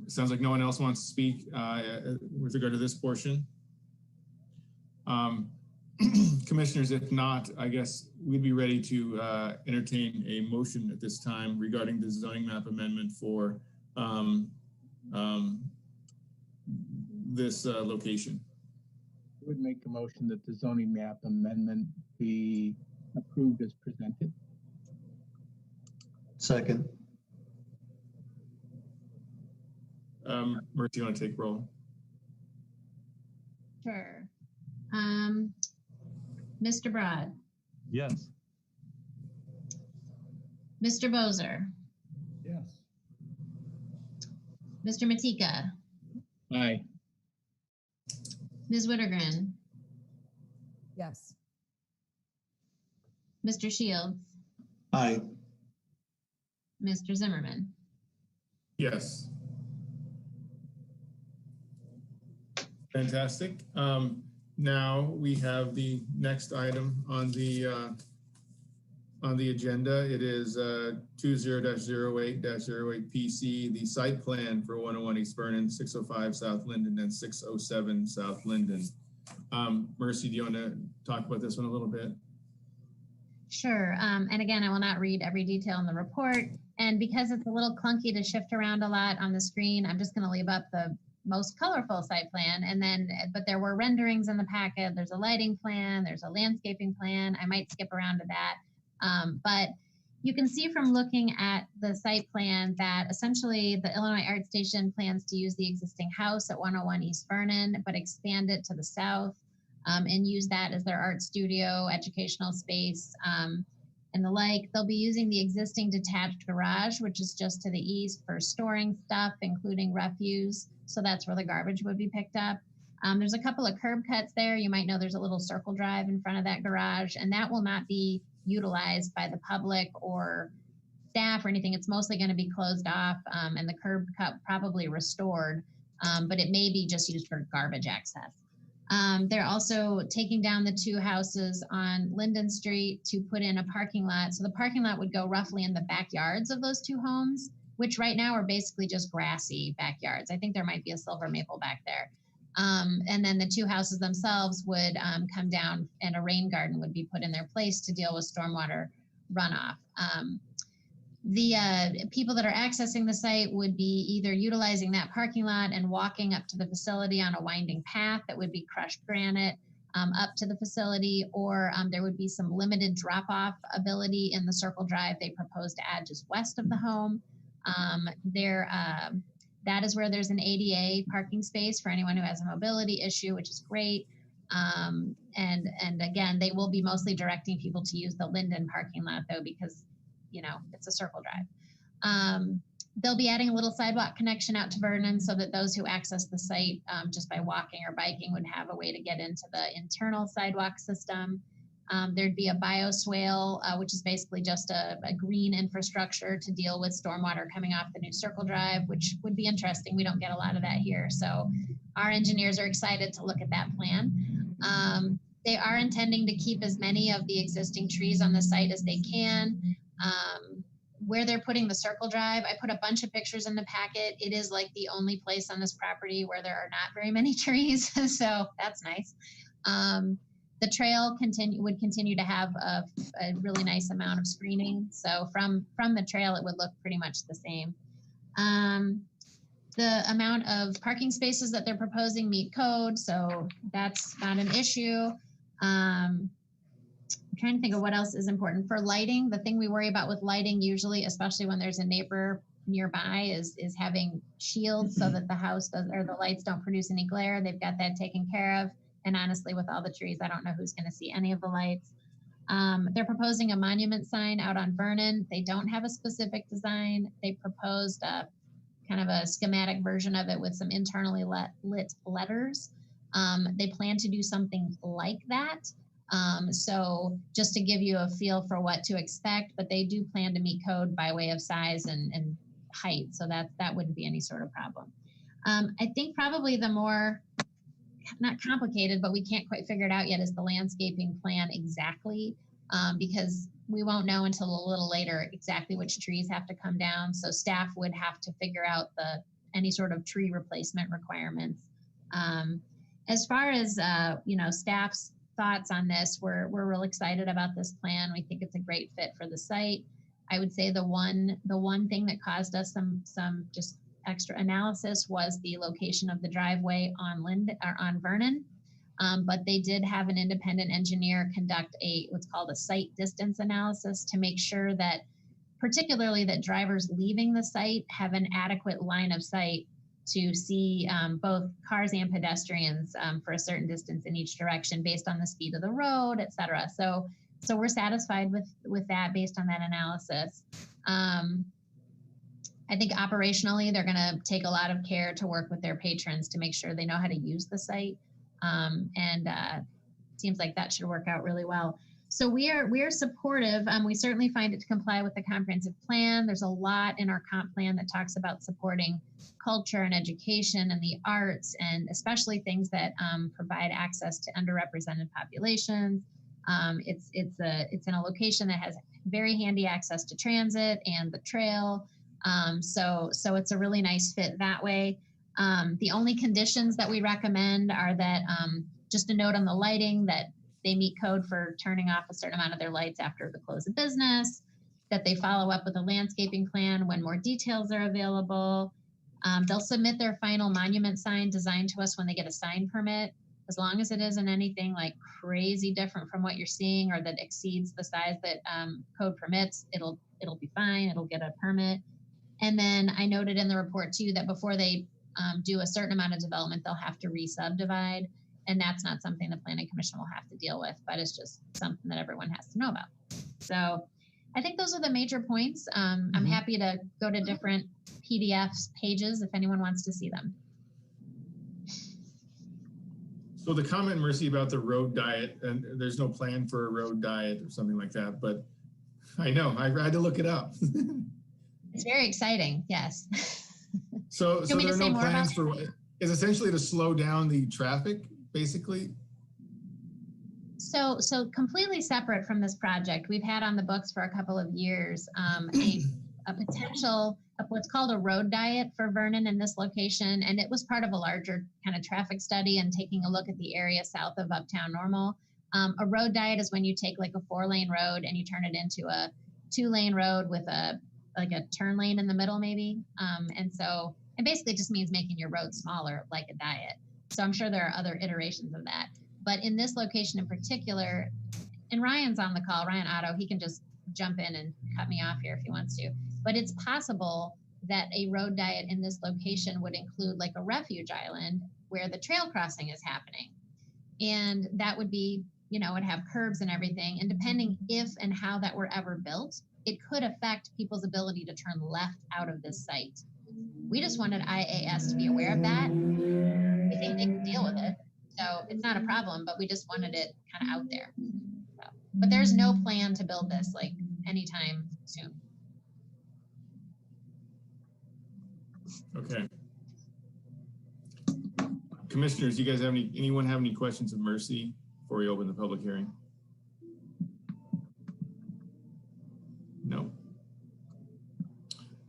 S2: Sounds like no one else wants to speak with regard to this portion. Commissioners, if not, I guess we'd be ready to entertain a motion at this time regarding the zoning map amendment for this location.
S1: I would make a motion that the zoning map amendment be approved as presented.
S8: Second.
S2: Mercy, you want to take roll?
S3: Sure. Mr. Broad.
S5: Yes.
S3: Mr. Bozer.
S6: Yes.
S3: Mr. Matika.
S1: Aye.
S3: Ms. Wittergren.
S14: Yes.
S3: Mr. Shields.
S8: Aye.
S3: Mr. Zimmerman.
S2: Yes. Fantastic. Now we have the next item on the agenda. It is 20-08-08 PC, the site plan for 101 East Vernon, 605 South Linden, and 607 South Linden. Mercy, do you want to talk about this one a little bit?
S3: Sure. And again, I will not read every detail in the report. And because it's a little clunky to shift around a lot on the screen, I'm just going to leave up the most colorful site plan. And then, but there were renderings in the packet. There's a lighting plan. There's a landscaping plan. I might skip around to that. But you can see from looking at the site plan that essentially the Illinois Art Station plans to use the existing house at 101 East Vernon, but expand it to the south and use that as their art studio, educational space, and the like. They'll be using the existing detached garage, which is just to the east, for storing stuff, including refuse. So that's where the garbage would be picked up. There's a couple of curb cuts there. You might know there's a little circle drive in front of that garage, and that will not be utilized by the public or staff or anything. It's mostly going to be closed off and the curb cut probably restored, but it may be just used for garbage access. They're also taking down the two houses on Linden Street to put in a parking lot. So the parking lot would go roughly in the backyards of those two homes, which right now are basically just grassy backyards. I think there might be a silver maple back there. And then the two houses themselves would come down, and a rain garden would be put in their place to deal with stormwater runoff. The people that are accessing the site would be either utilizing that parking lot and walking up to the facility on a winding path that would be crushed granite up to the facility, or there would be some limited drop-off ability in the circle drive they propose to add just west of the home. That is where there's an ADA parking space for anyone who has a mobility issue, which is great. And again, they will be mostly directing people to use the Linden parking lot, though, because, you know, it's a circle drive. They'll be adding a little sidewalk connection out to Vernon so that those who access the site just by walking or biking would have a way to get into the internal sidewalk system. There'd be a bioswale, which is basically just a green infrastructure to deal with stormwater coming off the new circle drive, which would be interesting. We don't get a lot of that here. So our engineers are excited to look at that plan. They are intending to keep as many of the existing trees on the site as they can. Where they're putting the circle drive, I put a bunch of pictures in the packet. It is like the only place on this property where there are not very many trees, so that's nice. The trail would continue to have a really nice amount of screening. So from the trail, it would look pretty much the same. The amount of parking spaces that they're proposing meet code, so that's not an issue. I'm trying to think of what else is important. For lighting, the thing we worry about with lighting usually, especially when there's a neighbor nearby, is having shields so that the house or the lights don't produce any glare. They've got that taken care of. And honestly, with all the trees, I don't know who's going to see any of the lights. They're proposing a monument sign out on Vernon. They don't have a specific design. They proposed kind of a schematic version of it with some internally lit letters. They plan to do something like that. So just to give you a feel for what to expect, but they do plan to meet code by way of size and height. So that wouldn't be any sort of problem. I think probably the more, not complicated, but we can't quite figure it out yet, is the landscaping plan exactly, because we won't know until a little later exactly which trees have to come down. So staff would have to figure out any sort of tree replacement requirements. As far as staff's thoughts on this, we're real excited about this plan. We think it's a great fit for the site. I would say the one thing that caused us some just extra analysis was the location of the driveway on Vernon. But they did have an independent engineer conduct what's called a site distance analysis to make sure that, particularly that drivers leaving the site have an adequate line of sight to see both cars and pedestrians for a certain distance in each direction based on the speed of the road, et cetera. So we're satisfied with that based on that analysis. I think operationally, they're going to take a lot of care to work with their patrons to make sure they know how to use the site. Seems like that should work out really well. So we are supportive. We certainly find it to comply with the comprehensive plan. There's a lot in our comp plan that talks about supporting culture and education and the arts, and especially things that provide access to underrepresented populations. It's in a location that has very handy access to transit and the trail. So it's a really nice fit that way. The only conditions that we recommend are that just a note on the lighting, that they meet code for turning off a certain amount of their lights after the close of business, that they follow up with a landscaping plan when more details are available. They'll submit their final monument sign design to us when they get a sign permit. As long as it isn't anything like crazy different from what you're seeing or that exceeds the size that code permits, it'll be fine. It'll get a permit. And then I noted in the report too that before they do a certain amount of development, they'll have to re-subdivide. And that's not something the Planning Commission will have to deal with, but it's just something that everyone has to know about. So I think those are the major points. I'm happy to go to different PDFs pages if anyone wants to see them.
S2: So the comment, Mercy, about the road diet, and there's no plan for a road diet or something like that, but I know, I had to look it up.
S3: It's very exciting, yes.
S2: So there are no plans for, is essentially to slow down the traffic, basically?
S3: So completely separate from this project, we've had on the books for a couple of years a potential, what's called a road diet for Vernon in this location. And it was part of a larger kind of traffic study and taking a look at the area south of Uptown Normal. A road diet is when you take like a 4-lane road and you turn it into a 2-lane road with like a turn lane in the middle maybe. And so it basically just means making your road smaller like a diet. So I'm sure there are other iterations of that. But in this location in particular, and Ryan's on the call, Ryan Otto, he can just jump in and cut me off here if he wants to. But it's possible that a road diet in this location would include like a refuge island where the trail crossing is happening. And that would be, you know, it'd have curbs and everything. And depending if and how that were ever built, it could affect people's ability to turn left out of this site. We just wanted IAS to be aware of that. We think they can deal with it. So it's not a problem, but we just wanted it kind of out there. So, but there's no plan to build this like anytime soon.
S2: Okay. Commissioners, you guys have anyone have any questions of Mercy before we open the public hearing? No.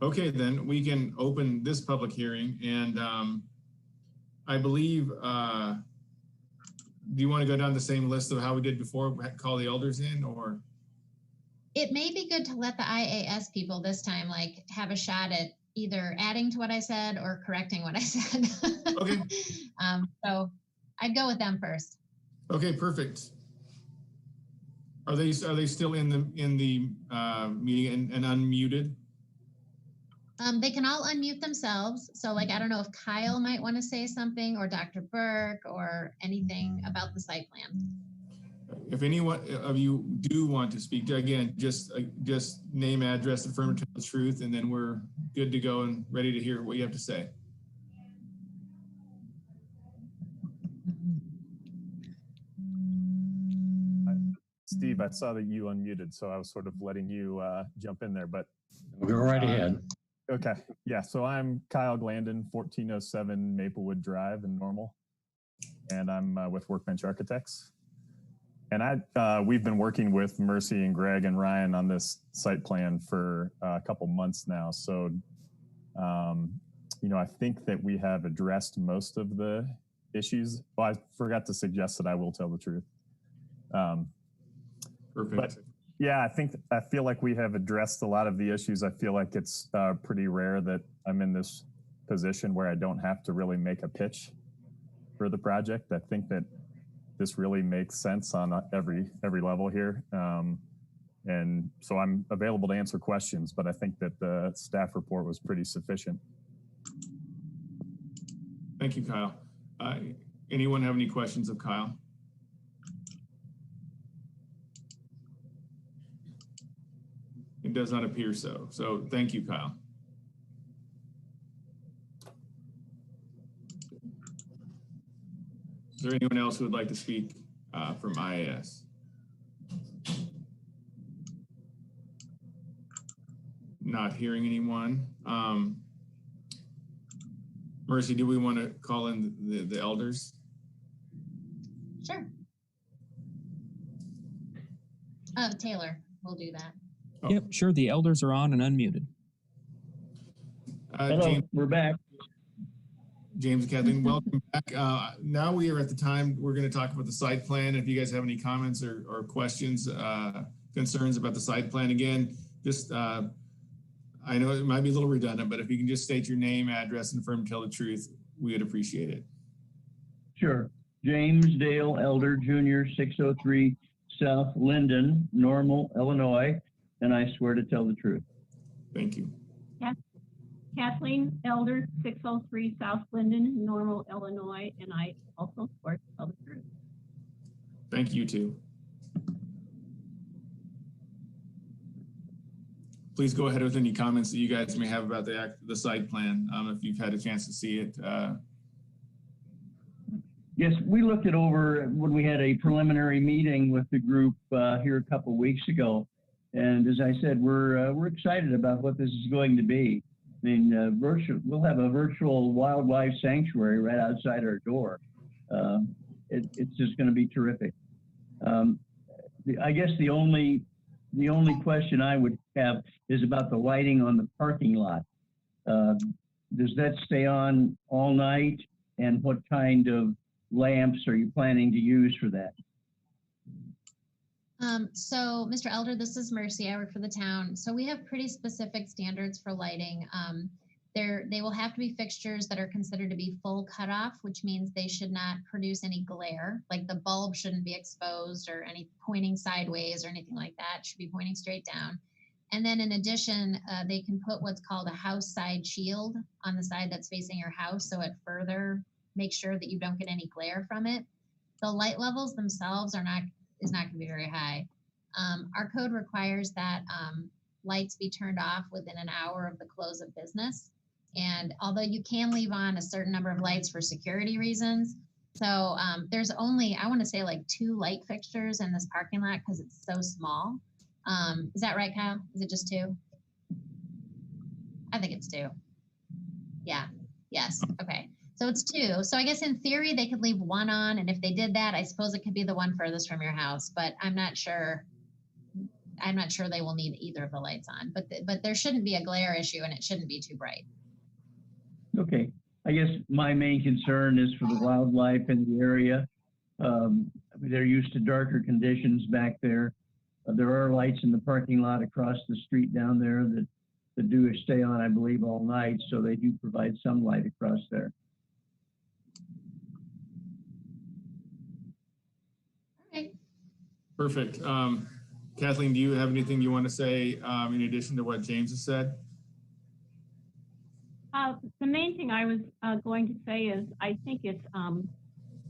S2: Okay, then we can open this public hearing, and I believe, do you want to go down the same list of how we did before, call the elders in, or?
S3: It may be good to let the IAS people this time like have a shot at either adding to what I said or correcting what I said.
S2: Okay.
S3: So I'd go with them first.
S2: Okay, perfect. Are they still in the meeting and unmuted?
S3: They can all unmute themselves. So like, I don't know if Kyle might want to say something or Dr. Burke or anything about the site plan.
S2: If anyone of you do want to speak, again, just name, address, affirm, tell the truth, and then we're good to go and ready to hear what you have to say.
S15: Steve, I saw that you unmuted, so I was sort of letting you jump in there, but
S13: go right ahead.
S15: Okay. Yeah. So I'm Kyle Glandon, 1407 Maplewood Drive in Normal, and I'm with Workbench Architects. And we've been working with Mercy and Greg and Ryan on this site plan for a couple months now. So, you know, I think that we have addressed most of the issues. Well, I forgot to suggest that I will tell the truth.
S2: Perfect.
S15: But yeah, I feel like we have addressed a lot of the issues. I feel like it's pretty rare that I'm in this position where I don't have to really make a pitch for the project. I think that this really makes sense on every level here. And so I'm available to answer questions, but I think that the staff report was pretty sufficient.
S2: Thank you, Kyle. Anyone have any questions of Kyle? It does not appear so. So thank you, Kyle. Is there anyone else who would like to speak from IAS? Not hearing anyone. Mercy, do we want to call in the elders?
S3: Sure. Taylor, we'll do that.
S9: Oh. Yep, sure. The elders are on and unmuted.
S10: Hello,
S2: James,
S10: we're back.
S2: James and Kathleen, welcome back. Now we are at the time we're going to talk about the site plan. If you guys have any comments or questions, concerns about the site plan, again, just I know it might be a little redundant, but if you can just state your name, address, and affirm to tell the truth, we would appreciate it.
S10: Sure. James Dale Elder Jr., 603 South Linden, Normal, Illinois, and I swear to tell the truth.
S2: Thank you.
S11: Kathleen Elder, 603 South Linden, Normal, Illinois, and I also swear to tell the truth.
S2: Thank you too. Please go ahead with any comments that you guys may have about the site plan, if you've had a chance to see it.
S10: Yes, we looked it over when we had a preliminary meeting with the group here a couple of weeks ago. And as I said, we're excited about what this is going to be. I mean, we'll have a virtual wildlife sanctuary right outside our door. It's just going to be terrific. I guess the only question I would have is about the lighting on the parking lot. Does that stay on all night? And what kind of lamps are you planning to use for that?
S3: So Mr. Elder, this is Mercy. I work for the town. So we have pretty specific standards for lighting. They will have to be fixtures that are considered to be full cutoff, which means they should not produce any glare. Like the bulb shouldn't be exposed or any pointing sideways or anything like that. It should be pointing straight down. And then in addition, they can put what's called a house side shield on the side that's facing your house, so it further makes sure that you don't get any glare from it. The light levels themselves is not going to be very high. Our code requires that lights be turned off within an hour of the close of business. And although you can leave on a certain number of lights for security reasons, so there's only, I want to say like 2 light fixtures in this parking lot because it's so small. Is that right, Kyle? Is it just 2? I think it's 2. Yeah, yes, okay. So it's 2. So I guess in theory, they could leave 1 on. And if they did that, I suppose it could be the one furthest from your house, but I'm not sure. I'm not sure they will need either of the lights on, but there shouldn't be a glare issue and it shouldn't be too bright.
S10: Okay. I guess my main concern is for the wildlife in the area. They're used to darker conditions back there. There are lights in the parking lot across the street down there that do stay on, I believe, all night. So they do provide some light across there.
S3: Okay.
S2: Perfect. Kathleen, do you have anything you want to say in addition to what James has said?
S11: The main thing I was going to say is I think it's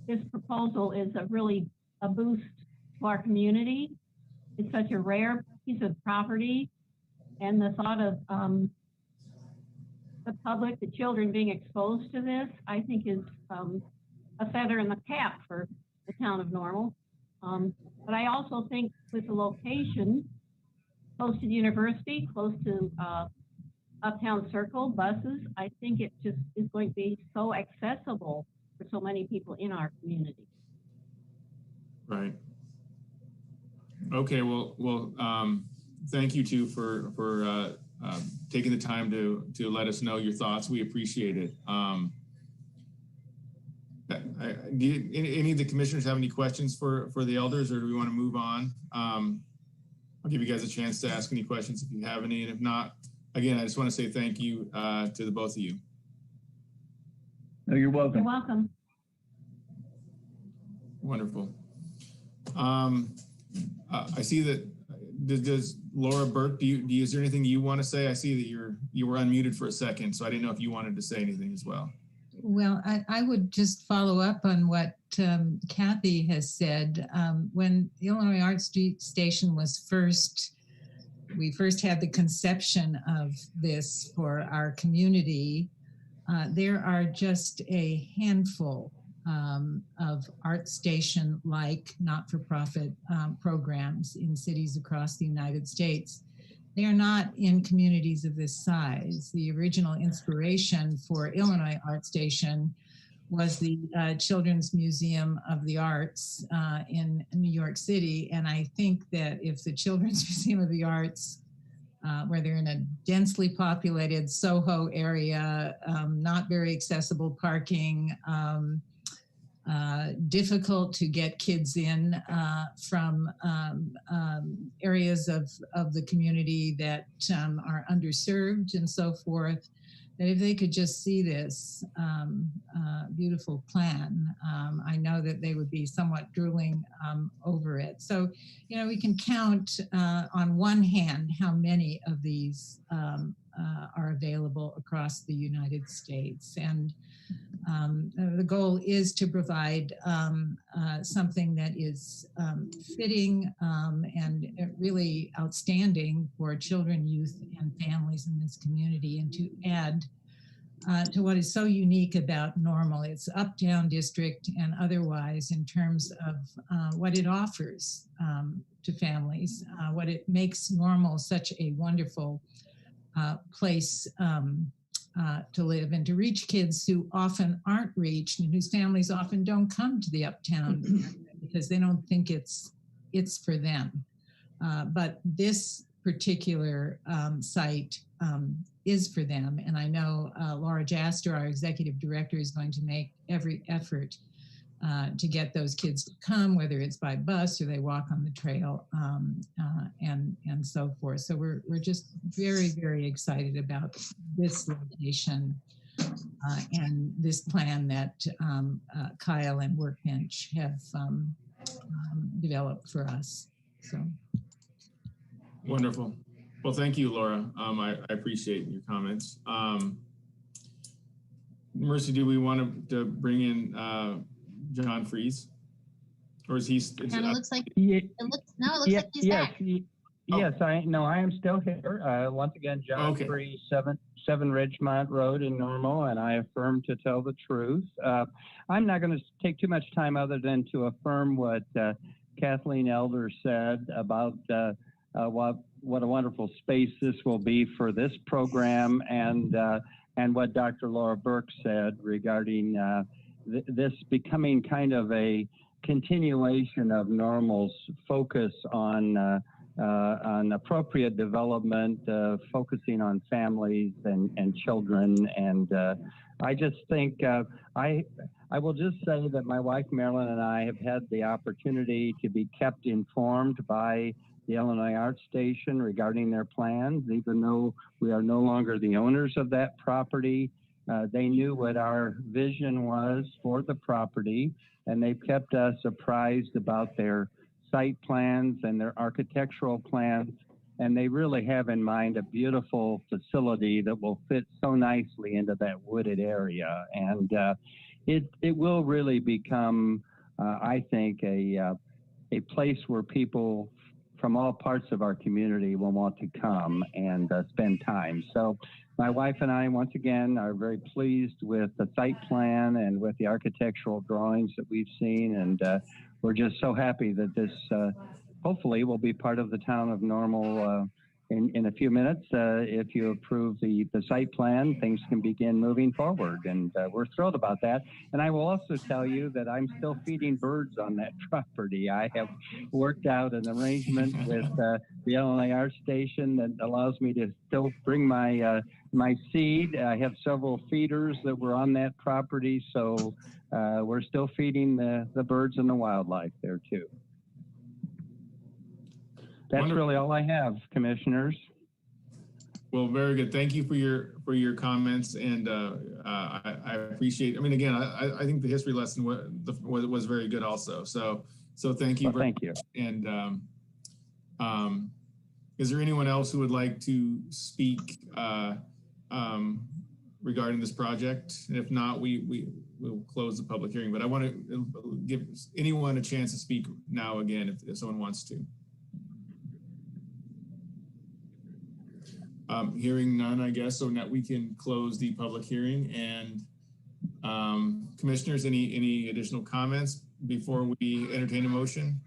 S11: this proposal is a boost to our community. It's such a rare piece of property, and the thought of the public, the children being exposed to this, I think is a feather in the cap for the town of Normal. But I also think with the location close to the university, close to Uptown Circle, buses, I think it just is going to be so accessible for so many people in our community.
S2: Right. Okay. Well, thank you two for taking the time to let us know your thoughts. We appreciate it. Do any of the commissioners have any questions for the elders, or do we want to move on? I'll give you guys a chance to ask any questions if you have any, and if not, again, I just want to say thank you to the both of you.
S10: No, you're welcome.
S11: You're welcome.
S2: Wonderful. I see that. Does Laura Burke? Is there anything you want to say? I see that you were unmuted for a second, so I didn't know if you wanted to say anything as well.
S4: Well, I would just follow up on what Kathy has said. When the Illinois Art Station was we first had the conception of this for our community, there are just a handful of art station-like not-for-profit programs in cities across the United States. They are not in communities of this size. The original inspiration for Illinois Art Station was the Children's Museum of the Arts in New York City. And I think that if the Children's Museum of the Arts, where they're in a densely populated Soho area, not very accessible parking, difficult to get kids in from areas of the community that are underserved and so forth, that if they could just see this beautiful plan, I know that they would be somewhat drooling over it. So, you know, we can count on one hand how many of these are available across the United States. And the goal is to provide something that is fitting and really outstanding for children, youth, and families in this community, and to add to what is so unique about Normal, its uptown district and otherwise, in terms of what it offers to families, what it makes Normal such a wonderful place to live and to reach kids who often aren't reached and whose families often don't come to the uptown because they don't think it's for them. But this particular site is for them. And I know Laura Jaster, our executive director, is going to make every effort to get those kids to come, whether it's by bus or they walk on the trail, and so forth. So we're just very, very excited about this location and this plan that Kyle and Workbench have developed for us. So
S2: wonderful. Well, thank you, Laura. I appreciate your comments. Mercy, do we want to bring in John Freeze, or is he?
S3: Kind of looks like
S12: it
S3: looks like he's back.
S12: Yes, I am still here. Once again, John Freeze, 7 Ridgemont Road in Normal, and I affirm to tell the truth. I'm not going to take too much time other than to affirm what Kathleen Elder said about what a wonderful space this will be for this program, and what Dr. Laura Burke said regarding this becoming kind of a continuation of Normal's focus on appropriate development, focusing on families and children. And I just think I will just say that my wife Marilyn and I have had the opportunity to be kept informed by the Illinois Art Station regarding their plans, even though we are no longer the owners of that property. They knew what our vision was for the property, and they've kept us apprised about their site plans and their architectural plans. And they really have in mind a beautiful facility that will fit so nicely into that wooded area. And it will really become, I think, a place where people from all parts of our community will want to come and spend time. So my wife and I, once again, are very pleased with the site plan and with the architectural drawings that we've seen. And we're just so happy that this hopefully will be part of the town of Normal in a few minutes. If you approve the site plan, things can begin moving forward. And we're thrilled about that. And I will also tell you that I'm still feeding birds on that property. I have worked out an arrangement with the Illinois Art Station that allows me to still bring my my seed. I have several feeders that were on that property. So we're still feeding the birds and the wildlife there too. That's really all I have, commissioners.
S2: Well, very good. Thank you for your comments, and I appreciate. I mean, again, I think the history lesson was very good, also. So thank you.
S12: Well, thank you.
S2: And is there anyone else who would like to speak regarding this project? And if not, we will close the public hearing. But I want to give anyone a chance to speak now again, if someone wants to. Hearing none, I guess, so now we can close the public hearing. And commissioners, any additional comments before we entertain a motion?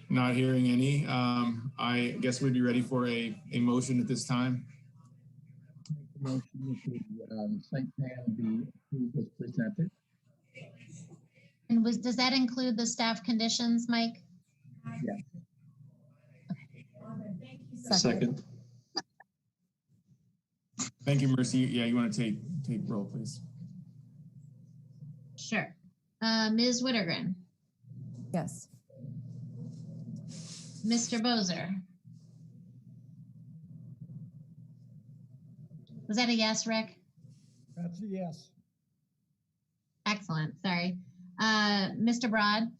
S2: Not hearing any. I guess we'd be ready for a motion at this time.
S1: Motion that the site plan be approved as presented.
S3: And does that include the staff conditions, Mike?
S1: Yeah.
S8: Second.
S2: Thank you, Mercy. Yeah, you want to take roll, please?
S3: Sure. Ms. Wittergren.
S16: Yes.
S3: Mr. Bozer. Was that a yes, Rick?
S6: That's a yes.
S3: Excellent. Sorry. Mr. Broad,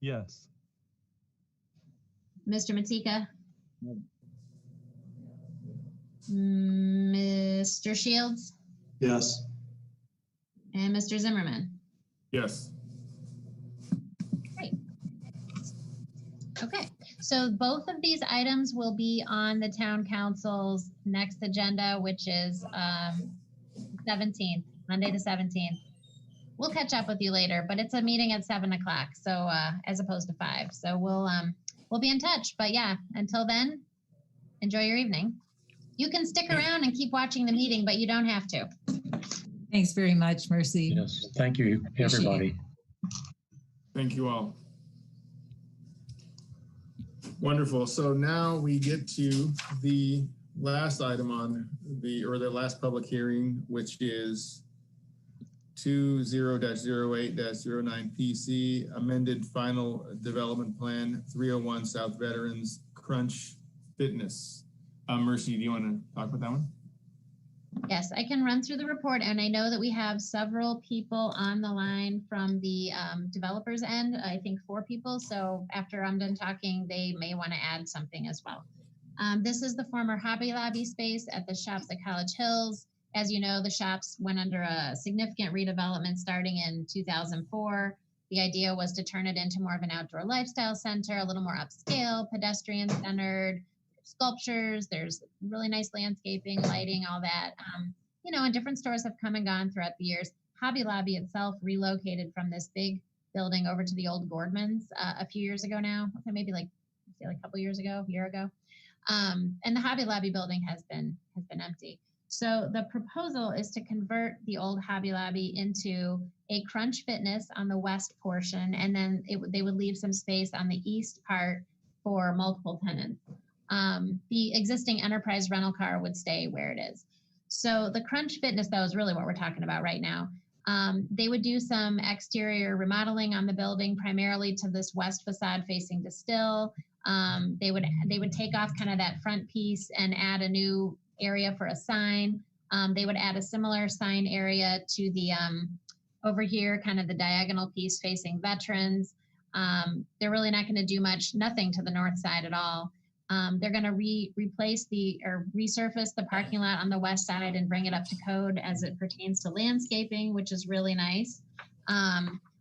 S5: Yes.
S3: Mr. Matika, Mr. Shields,
S8: Yes.
S3: and Mr. Zimmerman.
S2: Yes.
S3: Great. Okay, so both of these items will be on the town council's next agenda, which is 17th, Monday the 17th. We'll catch up with you later, but it's a meeting at 7 o'clock, so as opposed to 5. So we'll be in touch. But yeah, until then, enjoy your evening. You can stick around and keep watching the meeting, but you don't have to.
S4: Thanks very much, Mercy.
S13: Yes, thank you, everybody.
S2: Thank you all. Wonderful. So now we get to the last item on the last public hearing, which is 20-08-09 PC, amended final development plan, 301 South Veterans Crunch Fitness. Mercy, do you want to talk about that one?
S3: Yes, I can run through the report, and I know that we have several people on the line from the developers end, I think 4 people. So after I'm done talking, they may want to add something as well. This is the former Hobby Lobby space at the shops at College Hills. As you know, the shops went under a significant redevelopment starting in 2004. The idea was to turn it into more of an outdoor lifestyle center, a little more upscale, pedestrian centered, sculptures, there's really nice landscaping, lighting, all that. And different stores have come and gone throughout the years. Hobby Lobby itself relocated from this big building over to the old Gordmans a few years ago now, maybe like a couple years ago, a year ago. And the Hobby Lobby building has been empty. So the proposal is to convert the old Hobby Lobby into a Crunch Fitness on the west portion, and then they would leave some space on the east part for multiple tenants. The existing Enterprise rental car would stay where it is. So the Crunch Fitness, though, is really what we're talking about right now. They would do some exterior remodeling on the building, primarily to this west facade facing Distill. They would take off kind of that front piece and add a new area for a sign. They would add a similar sign area to the over here, kind of the diagonal piece facing veterans. They're really not going to do nothing to the north side at all. They're going to resurface the parking lot on the west side and bring it up to code as it pertains to landscaping, which is really nice.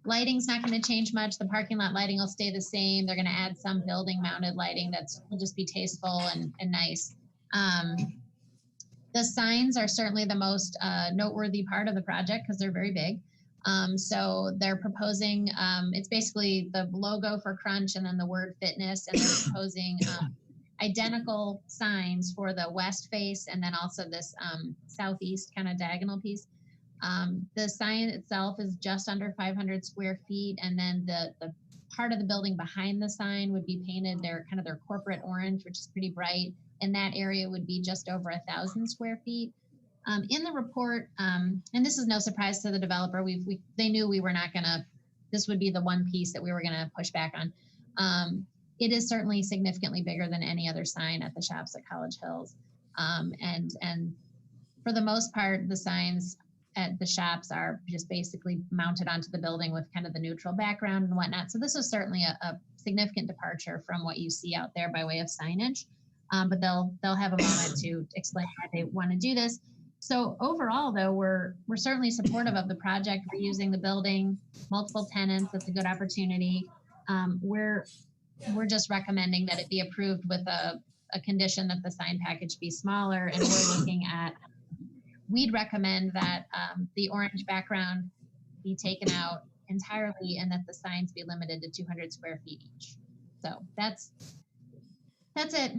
S3: Lighting's not going to change much. The parking lot lighting will stay the same. They're going to add some building mounted lighting will just be tasteful and nice. The signs are certainly the most noteworthy part of the project because they're very big. So they're proposing, it's basically the logo for Crunch and then the word fitness, and they're proposing identical signs for the west face and then also this southeast kind of diagonal piece. The sign itself is just under 500 square feet, and then the part of the building behind the sign would be painted their corporate orange, which is pretty bright, and that area would be just over 1,000 square feet. In the report, and this is no surprise to the developer, they knew we were not gonna, this would be the one piece that we were gonna push back on. It is certainly significantly bigger than any other sign at the shops at College Hills. And for the most part, the signs at the shops are just basically mounted onto the building with kind of the neutral background and whatnot. So this is certainly a significant departure from what you see out there by way of signage. But they'll have a moment to explain why they want to do this. So overall, though, we're certainly supportive of the project. We're using the building, multiple tenants. It's a good opportunity. We're just recommending that it be approved with a condition that the sign package be smaller. And we'd recommend that the orange background be taken out entirely and that the signs be limited to 200 square feet each. So that's it.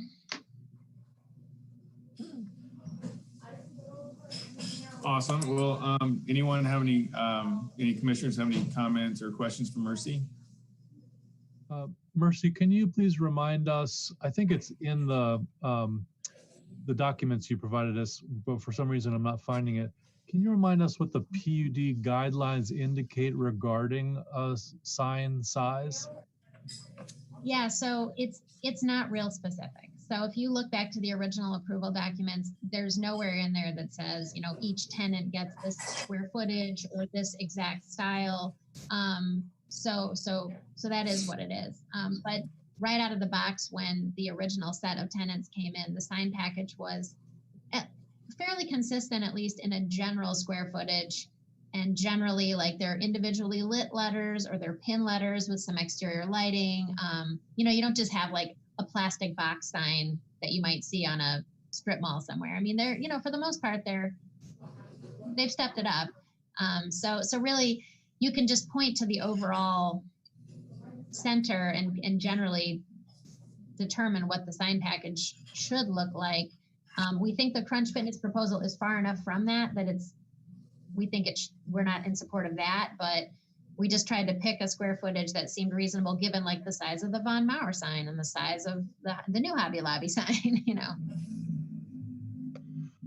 S2: Awesome. Well, anyone have any commissioners have any comments or questions for Mercy?
S5: Mercy, can you please remind us, I think it's in the documents you provided us, but for some reason I'm not finding it. Can you remind us what the PUD guidelines indicate regarding sign size?
S3: Yeah, so it's not real specific. So if you look back to the original approval documents, there's nowhere in there that says, each tenant gets this square footage or this exact style. So that is what it is. But right out of the box, when the original set of tenants came in, the sign package was fairly consistent, at least in a general square footage, and generally like they're individually lit letters or they're pin letters with some exterior lighting. You don't just have like a plastic box sign that you might see on a strip mall somewhere. I mean, they're, for the most part, they've stepped it up. So really you can just point to the overall center and generally determine what the sign package should look like. We think the Crunch Fitness proposal is far enough from that we're not in support of that, but we just tried to pick a square footage that seemed reasonable given like the size of the Von Mauer sign and the size of the new Hobby Lobby sign,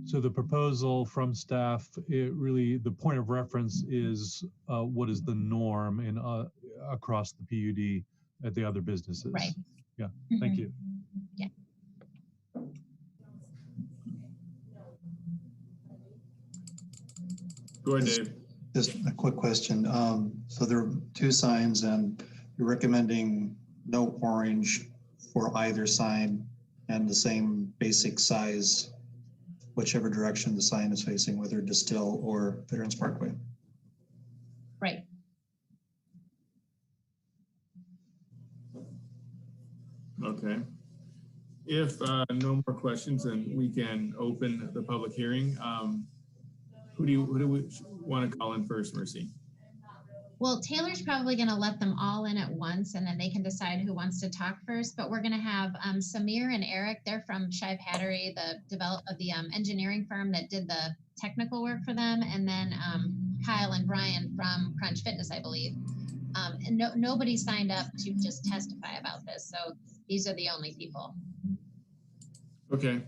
S5: So the proposal from staff, the point of reference is what is the norm in across the PUD at the other businesses.
S3: Right.
S5: Yeah, thank you.
S3: Yeah.
S2: Go ahead, Dave.
S8: Just a quick question. So there are two signs and you're recommending no orange for either sign and the same basic size, whichever direction the sign is facing, whether Distill or Veterans Parkway.
S3: Right.
S2: Okay. If no more questions, then we can open the public hearing. Who do we want to call in first, Mercy?
S3: Well, Taylor's probably going to let them all in at once, and then they can decide who wants to talk first. But we're going to have Samir and Eric. They're from Shive Hattery, the engineering firm that did the technical work for them, and then Kyle and Brian from Crunch Fitness, I believe. And nobody signed up to just testify about this, so these are the only people.
S2: Okay.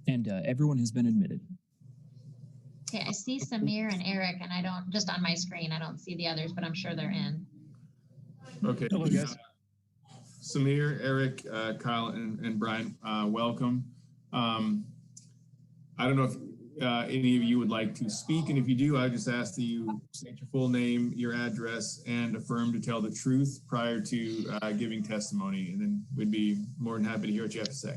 S9: And everyone has been admitted.
S3: Okay, I see Samir and Eric, and I don't, just on my screen, I don't see the others, but I'm sure they're in.
S2: Okay.
S5: Hello, guys.
S2: Samir, Eric, Kyle, and Brian, welcome. I don't know if any of you would like to speak, and if you do, I just ask that you state your full name, your address, and affirm to tell the truth prior to giving testimony, and then we'd be more than happy to hear what you have to say.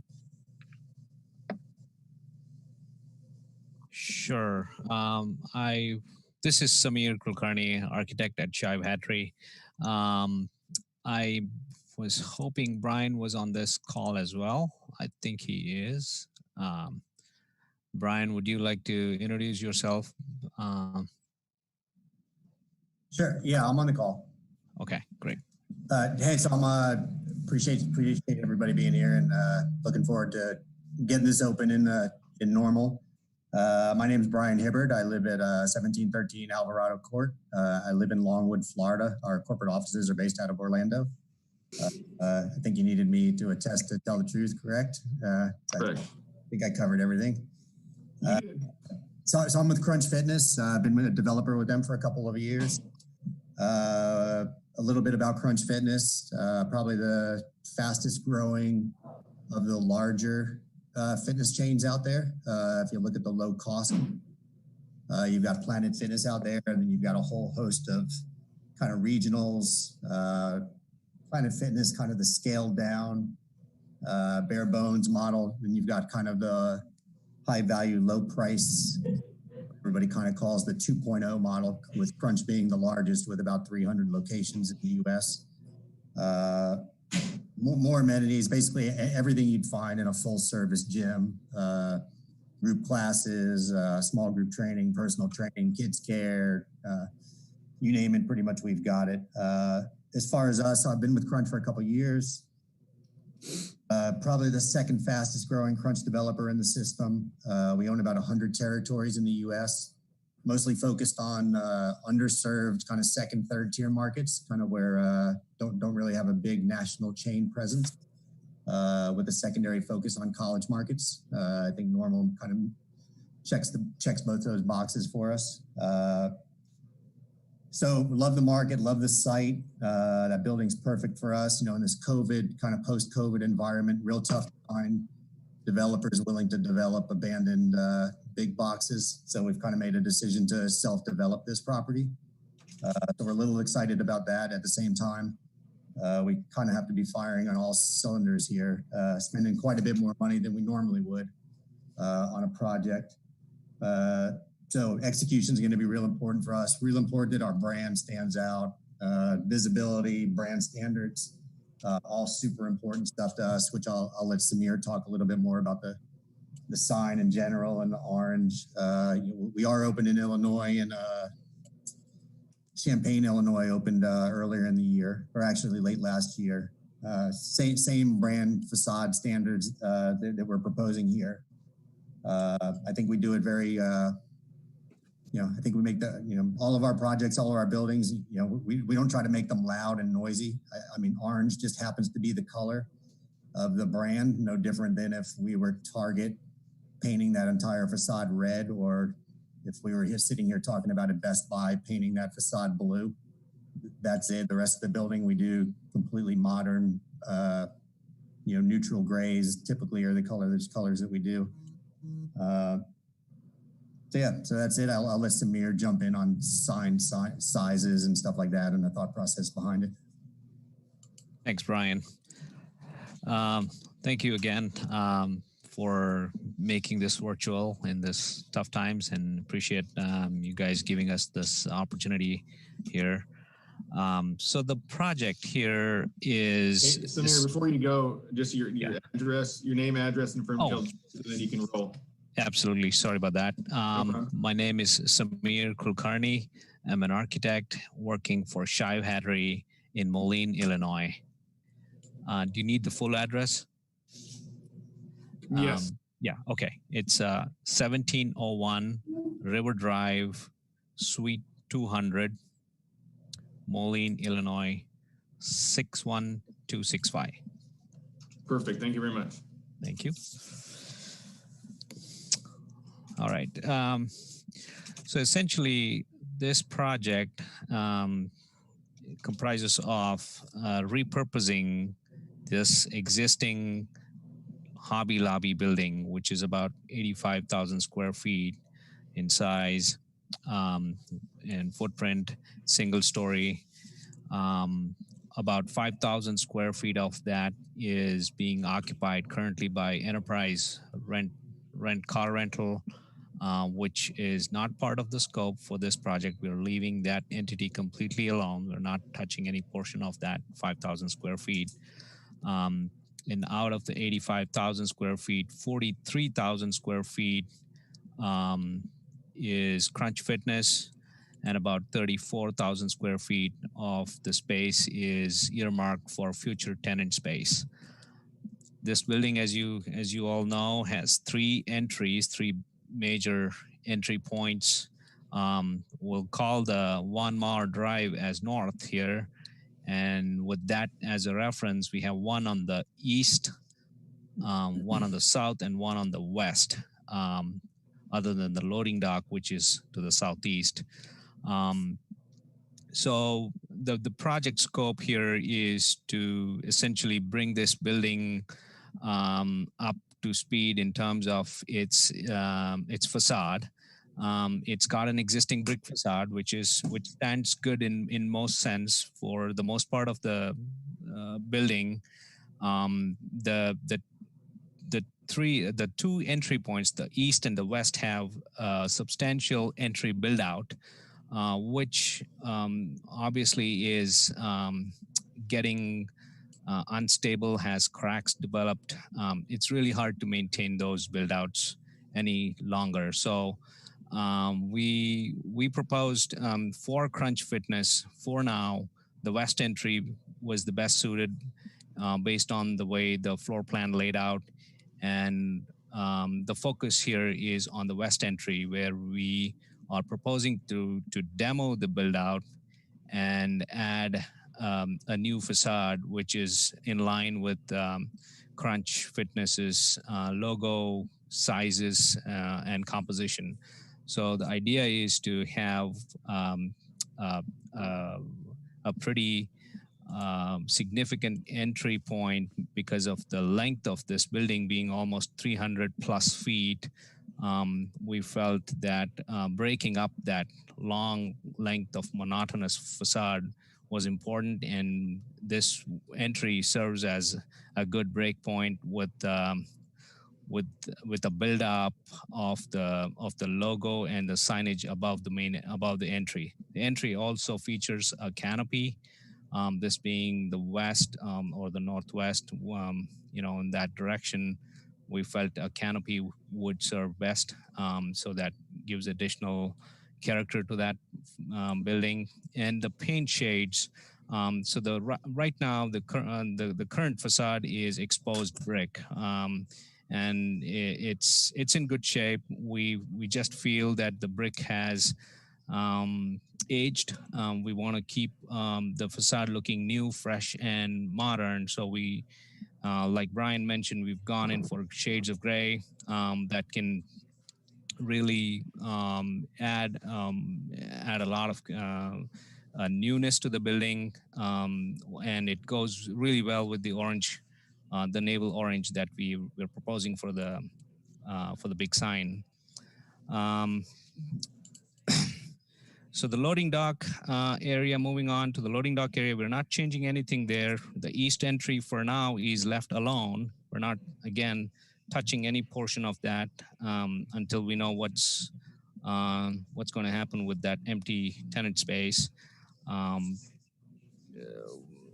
S16: Sure. This is Samir Kulkarni, architect at Shive Hattery. I was hoping Brian was on this call as well. I think he is. Brian, would you like to introduce yourself?
S17: Sure. Yeah, I'm on the call.
S16: Okay, great.
S17: Hey, so I'm appreciate everybody being here and looking forward to getting this open in normal. My name is Brian Hibbert. I live at 1713 Alvarado Court. I live in Longwood, Florida. Our corporate offices are based out of Orlando. I think you needed me to attest to tell the truth, correct?
S2: Correct.
S17: I think I covered everything. So I'm with Crunch Fitness. I've been a developer with them for a couple of years. A little bit about Crunch Fitness, probably the fastest growing of the larger fitness chains out there. If you look at the low cost, you've got Planet Fitness out there, and then you've got a whole host of kind of regionals. Planet Fitness, kind of the scaled down, bare bones model. Then you've got kind of the high value, low price. Everybody kind of calls the 2.0 model, with Crunch being the largest with about 300 locations in the US. More amenities, basically everything you'd find in a full service gym, group classes, small group training, personal training, kids care, you name it, pretty much we've got it. As far as us, I've been with Crunch for a couple of years. Probably the second fastest growing Crunch developer in the system. We own about 100 territories in the US, mostly focused on underserved kind of second, third tier markets, kind of where don't really have a big national chain presence, with a secondary focus on college markets. I think Normal kind of checks both those boxes for us. So love the market, love the site. That building's perfect for us. You know, in this COVID kind of post-COVID environment, real tough to find developers willing to develop abandoned big boxes. So we've kind of made a decision to self-develop this property. So we're a little excited about that. At the same time, we kind of have to be firing on all cylinders here, spending quite a bit more money than we normally would on a project. So execution is going to be real important for us. Real important that our brand stands out, visibility, brand standards, all super important stuff to us, which I'll let Samir talk a little bit more about the sign in general and the orange. We are open in Illinois, and Champaign, Illinois opened earlier in the year, or actually late last year. Same brand facade standards that we're proposing here. I think we do it very, I think we make all of our projects, all of our buildings, we don't try to make them loud and noisy. I mean, orange just happens to be the color of the brand, no different than if we were Target painting that entire facade red, or if we were sitting here talking about a Best Buy painting that facade blue. That's it. The rest of the building, we do completely modern, neutral grays typically are the colors that we do. So that's it. I'll let Samir jump in on sign sizes and stuff like that and the thought process behind it.
S16: Thanks, Brian. Thank you again for making this virtual in this tough times, and appreciate you guys giving us this opportunity here. So the project here is...
S2: Hey, Samir, before you go, just your address, your name, address, and firm, and then you can roll.
S16: Absolutely. Sorry about that. My name is Samir Kulkarni. I'm an architect working for Shive Hattery in Moline, Illinois. Do you need the full address?
S2: Yes.
S16: Yeah. Okay. It's 1701 River Drive, Suite 200, Moline, Illinois, 61265.
S2: Perfect. Thank you very much.
S16: Thank you. All right. So essentially, this project comprises of repurposing this existing Hobby Lobby building, which is about 85,000 square feet in size and footprint, single story. About 5,000 square feet of that is being occupied currently by enterprise car rental, which is not part of the scope for this project. We're leaving that entity completely alone. We're not touching any portion of that 5,000 square feet. And out of the 85,000 square feet, 43,000 square feet is Crunch Fitness, and about 34,000 square feet of the space is earmarked for future tenant space. This building, as you all know, has three major entry points. We'll call the One Mar Drive as north here. And with that as a reference, we have one on the east, one on the south, and one on the west, other than the loading dock, which is to the southeast. So the project scope here is to essentially bring this building up to speed in terms of its facade. It's got an existing brick facade, which stands good in most sense for the most part of the building. The two entry points, the east and the west, have substantial entry build out, which obviously is getting unstable, has cracks developed. It's really hard to maintain those build outs any longer. So we proposed for Crunch Fitness. For now, the west entry was the best suited based on the way the floor plan laid out. And the focus here is on the west entry, where we are proposing to demo the build out and add a new facade, which is in line with Crunch Fitness's logo, sizes, and composition. So the idea is to have a pretty significant entry point because of the length of this building being almost 300 plus feet. We felt that breaking up that long length of monotonous facade was important, and this entry serves as a good break point with a build up of the logo and the signage above the entry. The entry also features a canopy. This being the west or the northwest, in that direction, we felt a canopy would serve best. So that gives additional character to that building. And the paint shades. So right now the current facade is exposed brick, and it's in good shape. We just feel that the brick has aged. We want to keep the facade looking new, fresh, and modern. So we, like Brian mentioned, we've gone in for shades of gray that can really add a lot of newness to the building, and it goes really well with the orange, the naval orange that we're proposing for the big sign. So the loading dock area, moving on to the loading dock area, we're not changing anything there. The east entry for now is left alone. We're not, again, touching any portion of that until we know what's going to happen with that empty tenant space.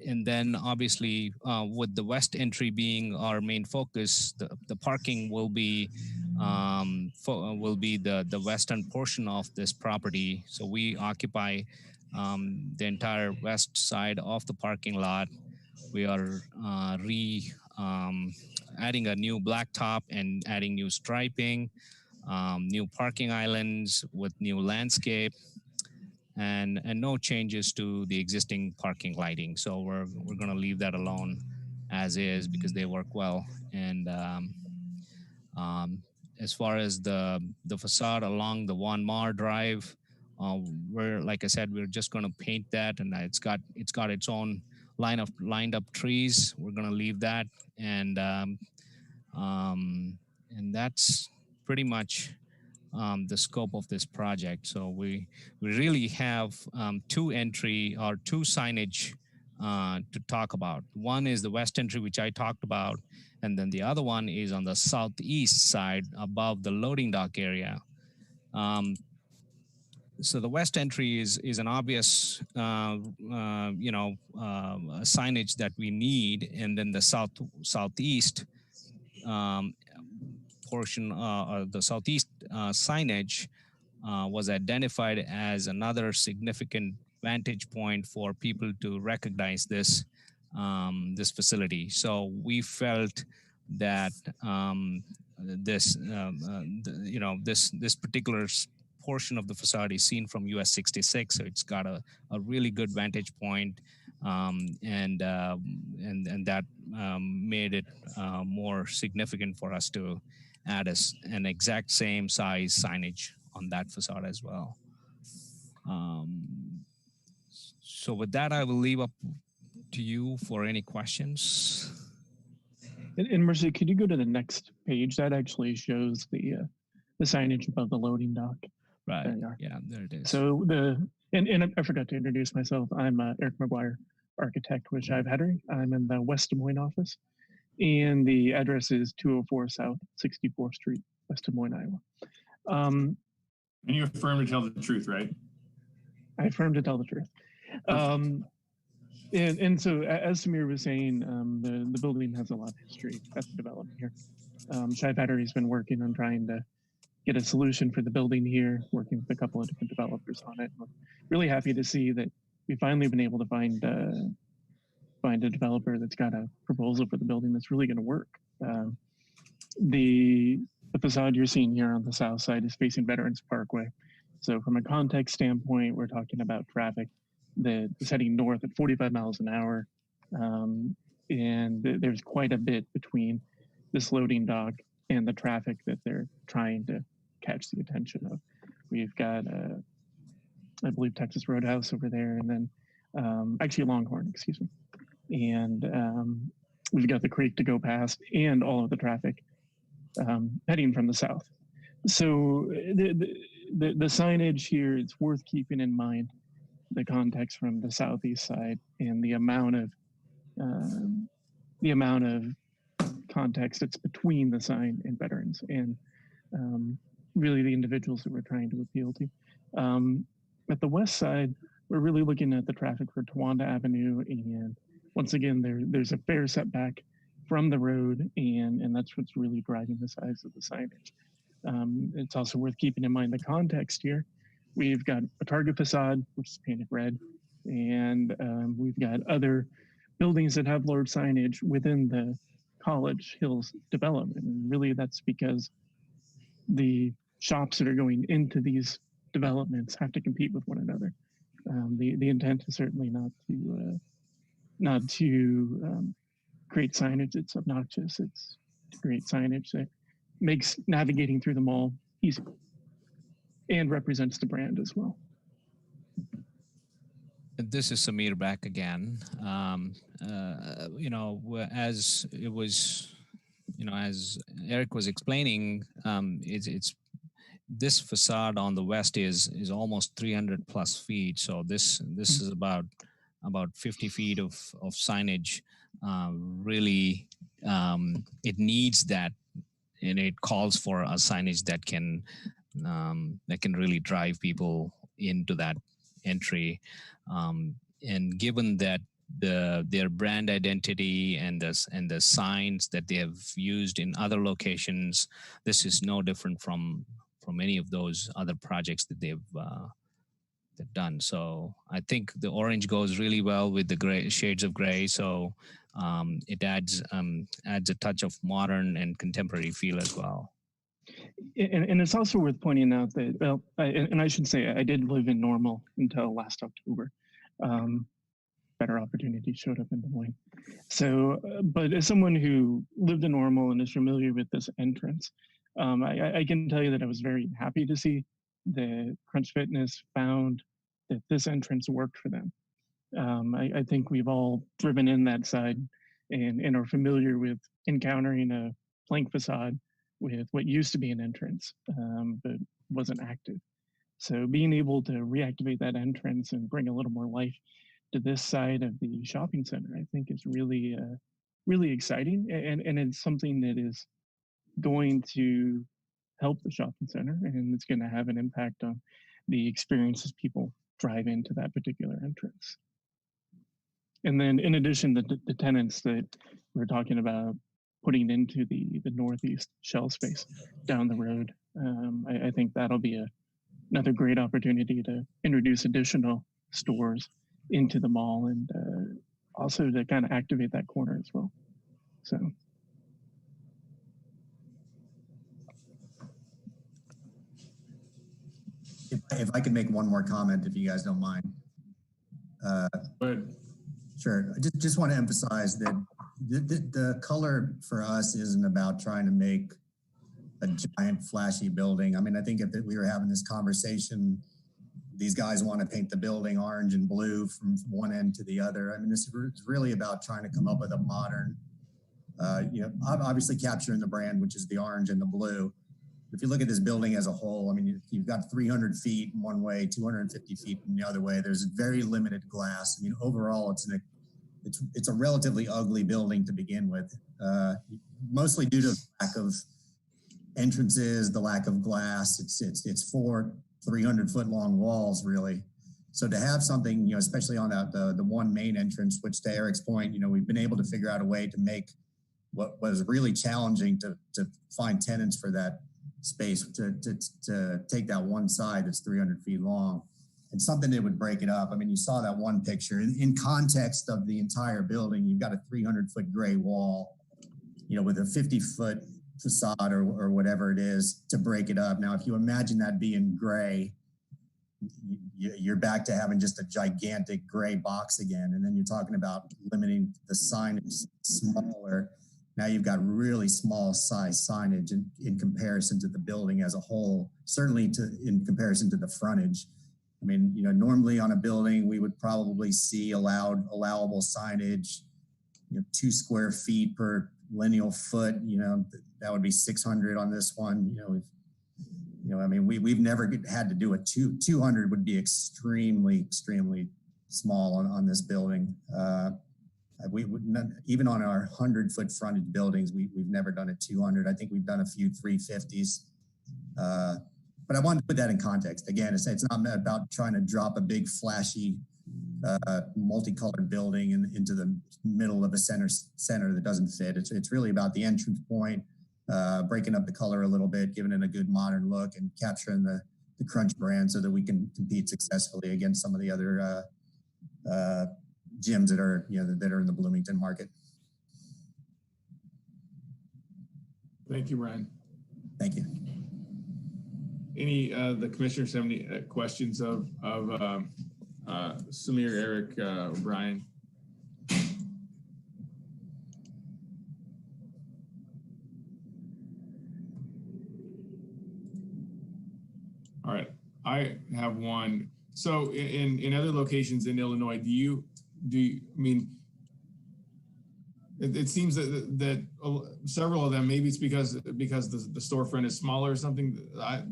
S16: And then obviously with the west entry being our main focus, the parking will be the western portion of this property. So we occupy the entire west side of the parking lot. We are adding a new blacktop and adding new striping, new parking islands with new landscape, and no changes to the existing parking lighting. So we're going to leave that alone as is because they work well. And as far as the facade along the One Mar Drive, like I said, we're just going to paint that, and it's got its own lined up trees. We're going to leave that, and that's pretty much the scope of this project. So we really have two signage to talk about. One is the west entry, which I talked about, and then the other one is on the southeast side above the loading dock area. So the west entry is an obvious, signage that we need, and then the southeast portion, the southeast signage was identified as another significant vantage point for people to recognize this facility. So we felt that this particular portion of the facade is seen from US 66, so it's got a really good vantage point, and that made it more significant for us to add an exact same size signage on that facade as well. So with that, I will leave up to you for any questions.
S18: And Mercy, could you go to the next page? That actually shows the signage above the loading dock.
S16: Right. Yeah, there it is.
S18: So and I forgot to introduce myself. I'm Eric McGuire, architect with Shive Hattery. I'm in the West Des Moines office, and the address is 204 South 64th Street, West Des Moines, Iowa.
S2: And you affirm to tell the truth, right?
S18: I affirm to tell the truth. And so, as Samir was saying, the building has a lot of history at the development here. Shive Hattery has been working on trying to get a solution for the building here, working with a couple of different developers on it. We're really happy to see that we've finally been able to find a developer that's got a proposal for the building that's really going to work. The facade you're seeing here on the south side is facing Veterans Parkway. So from a context standpoint, we're talking about traffic that is heading north at 45 miles an hour. And there's quite a bit between this loading dock and the traffic that they're trying to catch the attention of. We've got I believe Texas Roadhouse over there, and then actually Longhorn, excuse me. And we've got the creek to go past and all of the traffic heading from the south. So the signage here, it's worth keeping in mind the context from the southeast side and the amount of context that's between the sign and veterans and really the individuals that we're trying to appeal to. At the west side, we're really looking at the traffic for Tawanda Avenue, and once again, there's a fair setback from the road, and that's what's really driving the size of the signage. It's also worth keeping in mind the context here. We've got a Target facade, which is painted red, and we've got other buildings that have large signage within the College Hills development. And really that's because the shops that are going into these developments have to compete with one another. The intent is certainly not to create signage that's obnoxious. It's to create signage that makes navigating through the mall easy and represents the brand as well.
S16: This is Samir back again. As it was, as Eric was explaining, it's this facade on the west is almost 300 plus feet. So this is about 50 feet of signage. Really, it needs that, and it calls for a signage that can really drive people into that entry. And given that their brand identity and the signs that they have used in other locations, this is no different from any of those other projects that they've done. So I think the orange goes really well with the gray shades of gray. So it adds a touch of modern and contemporary feel as well.
S18: And it's also worth pointing out that, well, I should say I did live in Normal until last October. Better opportunity showed up in Des Moines. So, but as someone who lived in Normal and is familiar with this entrance, I can tell you that I was very happy to see that Crunch Fitness found that this entrance worked for them. I think we've all driven in that side and are familiar with encountering a plank facade with what used to be an entrance, but wasn't active. So being able to reactivate that entrance and bring a little more life to this side of the shopping center, I think is really, really exciting. And it's something that is going to help the shopping center, and it's going to have an impact on the experiences people drive into that particular entrance. And then in addition, the tenants that we're talking about putting into the northeast shell space down the road, I think that'll be another great opportunity to introduce additional stores into the mall and also to kind of activate that corner as well. So.
S17: If I could make one more comment, if you guys don't mind. Sure. I just want to emphasize that the color for us isn't about trying to make a giant flashy building. I mean, I think if we were having this conversation, these guys want to paint the building orange and blue from one end to the other. I mean, this is really about trying to come up with a modern, obviously capturing the brand, which is the orange and the blue. If you look at this building as a whole, I mean, you've got 300 feet in one way, 250 feet in the other way. There's very limited glass. I mean, overall, it's a relatively ugly building to begin with, mostly due to the lack of entrances, the lack of glass. It's 4 300-foot long walls, really. So to have something, especially on the one main entrance, which to Eric's point, we've been able to figure out a way to make what was really challenging to find tenants for that space to take that one side that's 300 feet long and something that would break it up. I mean, you saw that one picture in context of the entire building. You've got a 300-foot gray wall, with a 50-foot facade or whatever it is to break it up. Now, if you imagine that being gray, you're back to having just a gigantic gray box again. And then you're talking about limiting the signage smaller. Now you've got really small size signage in comparison to the building as a whole, certainly in comparison to the frontage. I mean, you know, normally on a building, we would probably see allowable signage, you know, 2 square feet per lineal foot. You know, that would be 600 on this one. I mean, we've never had to do a 200 would be extremely small on this building. We would not, even on our 100-foot frontage buildings, we've never done a 200. I think we've done a few 350s. But I wanted to put that in context. Again, it's not about trying to drop a big flashy multicolored building into the middle of a center that doesn't fit. It's really about the entrance point, breaking up the color a little bit, giving it a good modern look, and capturing the Crunch brand so that we can compete successfully against some of the other gyms that are in the Bloomington market.
S2: Thank you, Brian.
S17: Thank you.
S2: Any the commissioners have any questions of Samir, Eric, or Brian? All right, I have one. So in other locations in Illinois, I mean, it seems that several of them, maybe it's because the storefront is smaller or something.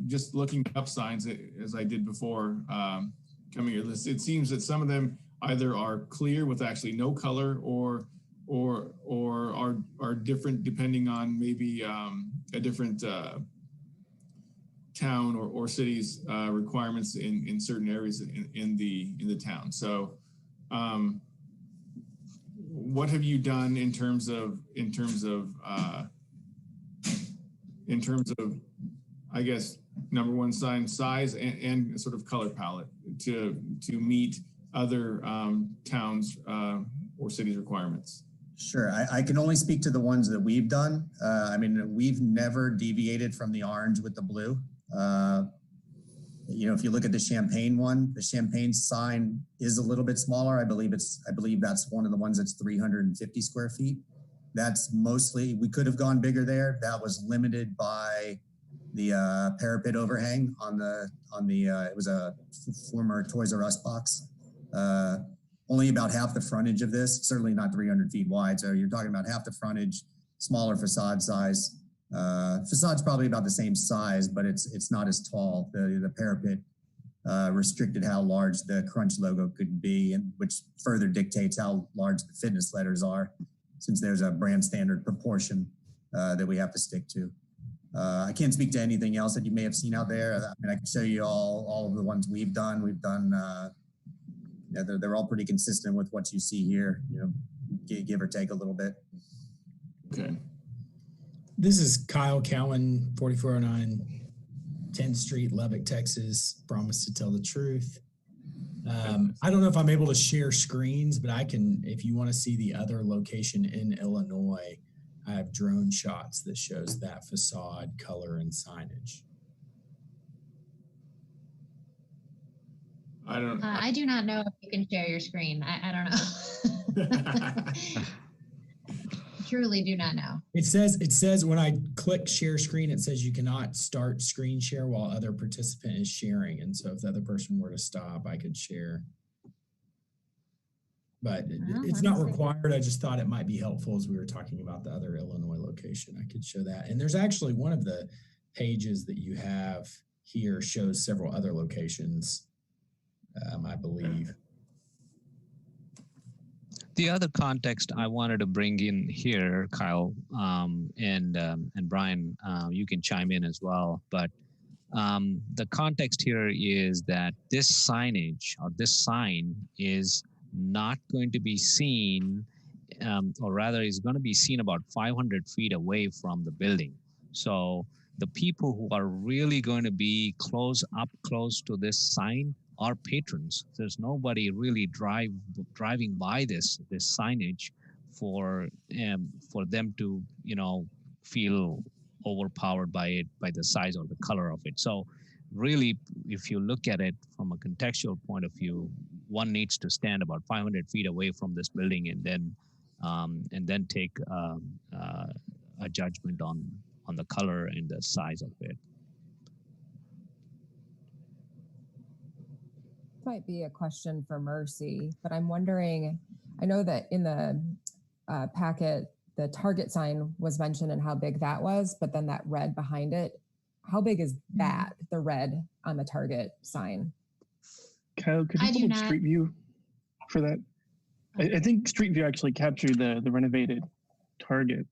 S2: Just looking up signs as I did before coming here, it seems that some of them either are clear with actually no color or are different depending on maybe a different town or city's requirements in certain areas in the town. So what have you done in terms of I guess number one, sign size and sort of color palette to meet other towns or cities requirements?
S17: Sure, I can only speak to the ones that we've done. I mean, we've never deviated from the orange with the blue. You know, if you look at the Champaign one, the Champaign sign is a little bit smaller. I believe that's one of the ones that's 350 square feet. That's mostly, we could have gone bigger there. That was limited by the parapet overhang on the it was a former Toys R Us box. Only about half the frontage of this, certainly not 300 feet wide. So you're talking about half the frontage, smaller facade size. Facade's probably about the same size, but it's not as tall. The parapet restricted how large the Crunch logo could be, and which further dictates how large the fitness letters are, since there's a brand standard proportion that we have to stick to. I can't speak to anything else that you may have seen out there. I mean, I can show you all of the ones we've done. They're all pretty consistent with what you see here, you know, give or take a little bit.
S2: Okay.
S19: This is Kyle Cowan, 4409 10th Street, Lubbock, Texas. Promise to tell the truth. I don't know if I'm able to share screens, but I can, if you want to see the other location in Illinois, I have drone shots that shows that facade, color, and signage.
S3: I do not know if you can share your screen. I don't know. Truly do not know.
S19: It says when I click share screen, it says you cannot start screen share while other participant is sharing. And so if the other person were to stop, I could share. But it's not required. I just thought it might be helpful as we were talking about the other Illinois location. I could show that. And there's actually one of the pages that you have here shows several other locations, I believe.
S16: The other context I wanted to bring in here, Kyle, and Brian, you can chime in as well. But the context here is that this signage or this sign is not going to be seen, or rather is going to be seen about 500 feet away from the building. So the people who are really going to be close to this sign are patrons. There's nobody really driving by this signage for them to, you know, feel overpowered by it, by the size or the color of it. So really, if you look at it from a contextual point of view, one needs to stand about 500 feet away from this building and then take a judgment on the color and the size of it.
S20: might be a question for Mercy, but I'm wondering, I know that in the packet, the target sign was mentioned and how big that was, but then that red behind it, how big is that, the red on the target sign?
S18: Kyle, could you pull up Street View for that? I think Street View actually captured the renovated target.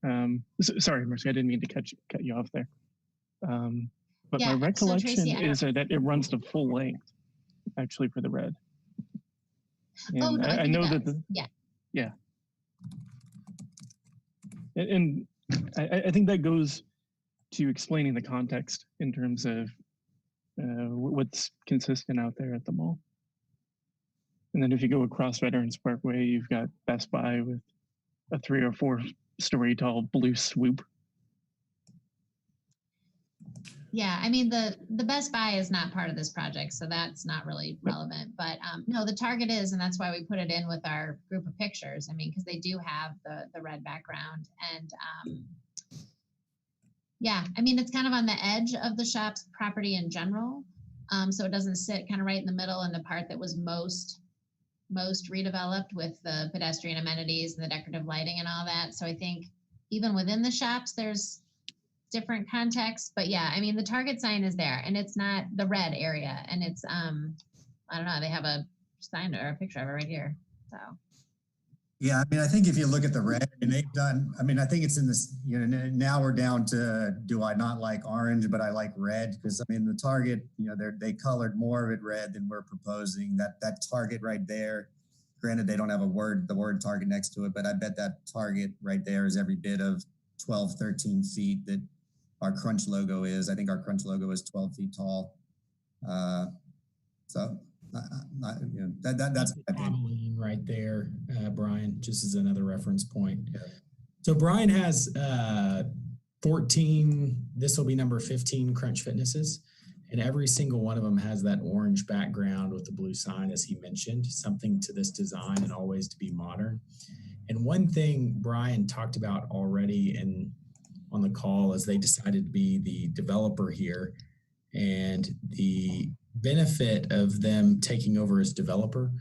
S18: Sorry, Mercy, I didn't mean to cut you off there. But
S3: Yeah,
S18: my
S3: so
S18: recollection
S3: Tracy,
S18: is that it runs to full length, actually, for the red.
S3: Oh,
S18: And
S3: no,
S18: I know
S3: it
S18: that
S3: does. Yeah.
S18: yeah. And I think that goes to explaining the context in terms of what's consistent out there at the mall. And then if you go across Veterans Parkway, you've got Best Buy with a 3 or 4 story tall blue swoop.
S3: Yeah, I mean, the Best Buy is not part of this project, so that's not really relevant. But no, the Target is, and that's why we put it in with our group of pictures. I mean, because they do have the red background. And yeah, I mean, it's kind of on the edge of the shop's property in general. So it doesn't sit kind of right in the middle in the part that was most redeveloped with the pedestrian amenities and the decorative lighting and all that. So I think even within the shops, there's different contexts, but yeah, I mean, the Target sign is there and it's not the red area, and it's, I don't know, they have a sign or a picture of it right here. So.
S17: Yeah, I mean, I think if you look at the red, and they've done, I mean, I think it's in this, you know, now we're down to, do I not like orange, but I like red? Because I mean, the Target, you know, they colored more of it red than we're proposing. That Target right there, granted, they don't have the word Target next to it, but I bet that Target right there is every bit of 12, 13 feet that our Crunch logo is. I think our Crunch logo is 12 feet tall. So, you know, that's my opinion.
S19: Right there, Brian, just as another reference point. Yeah. So Brian has 14, this will be number 15 Crunch Fitnesses, and every single one of them has that orange background with the blue sign, as he mentioned, something to this design and always to be modern. And one thing Brian talked about already on the call as they decided to be the developer here, and the benefit of them taking over as developer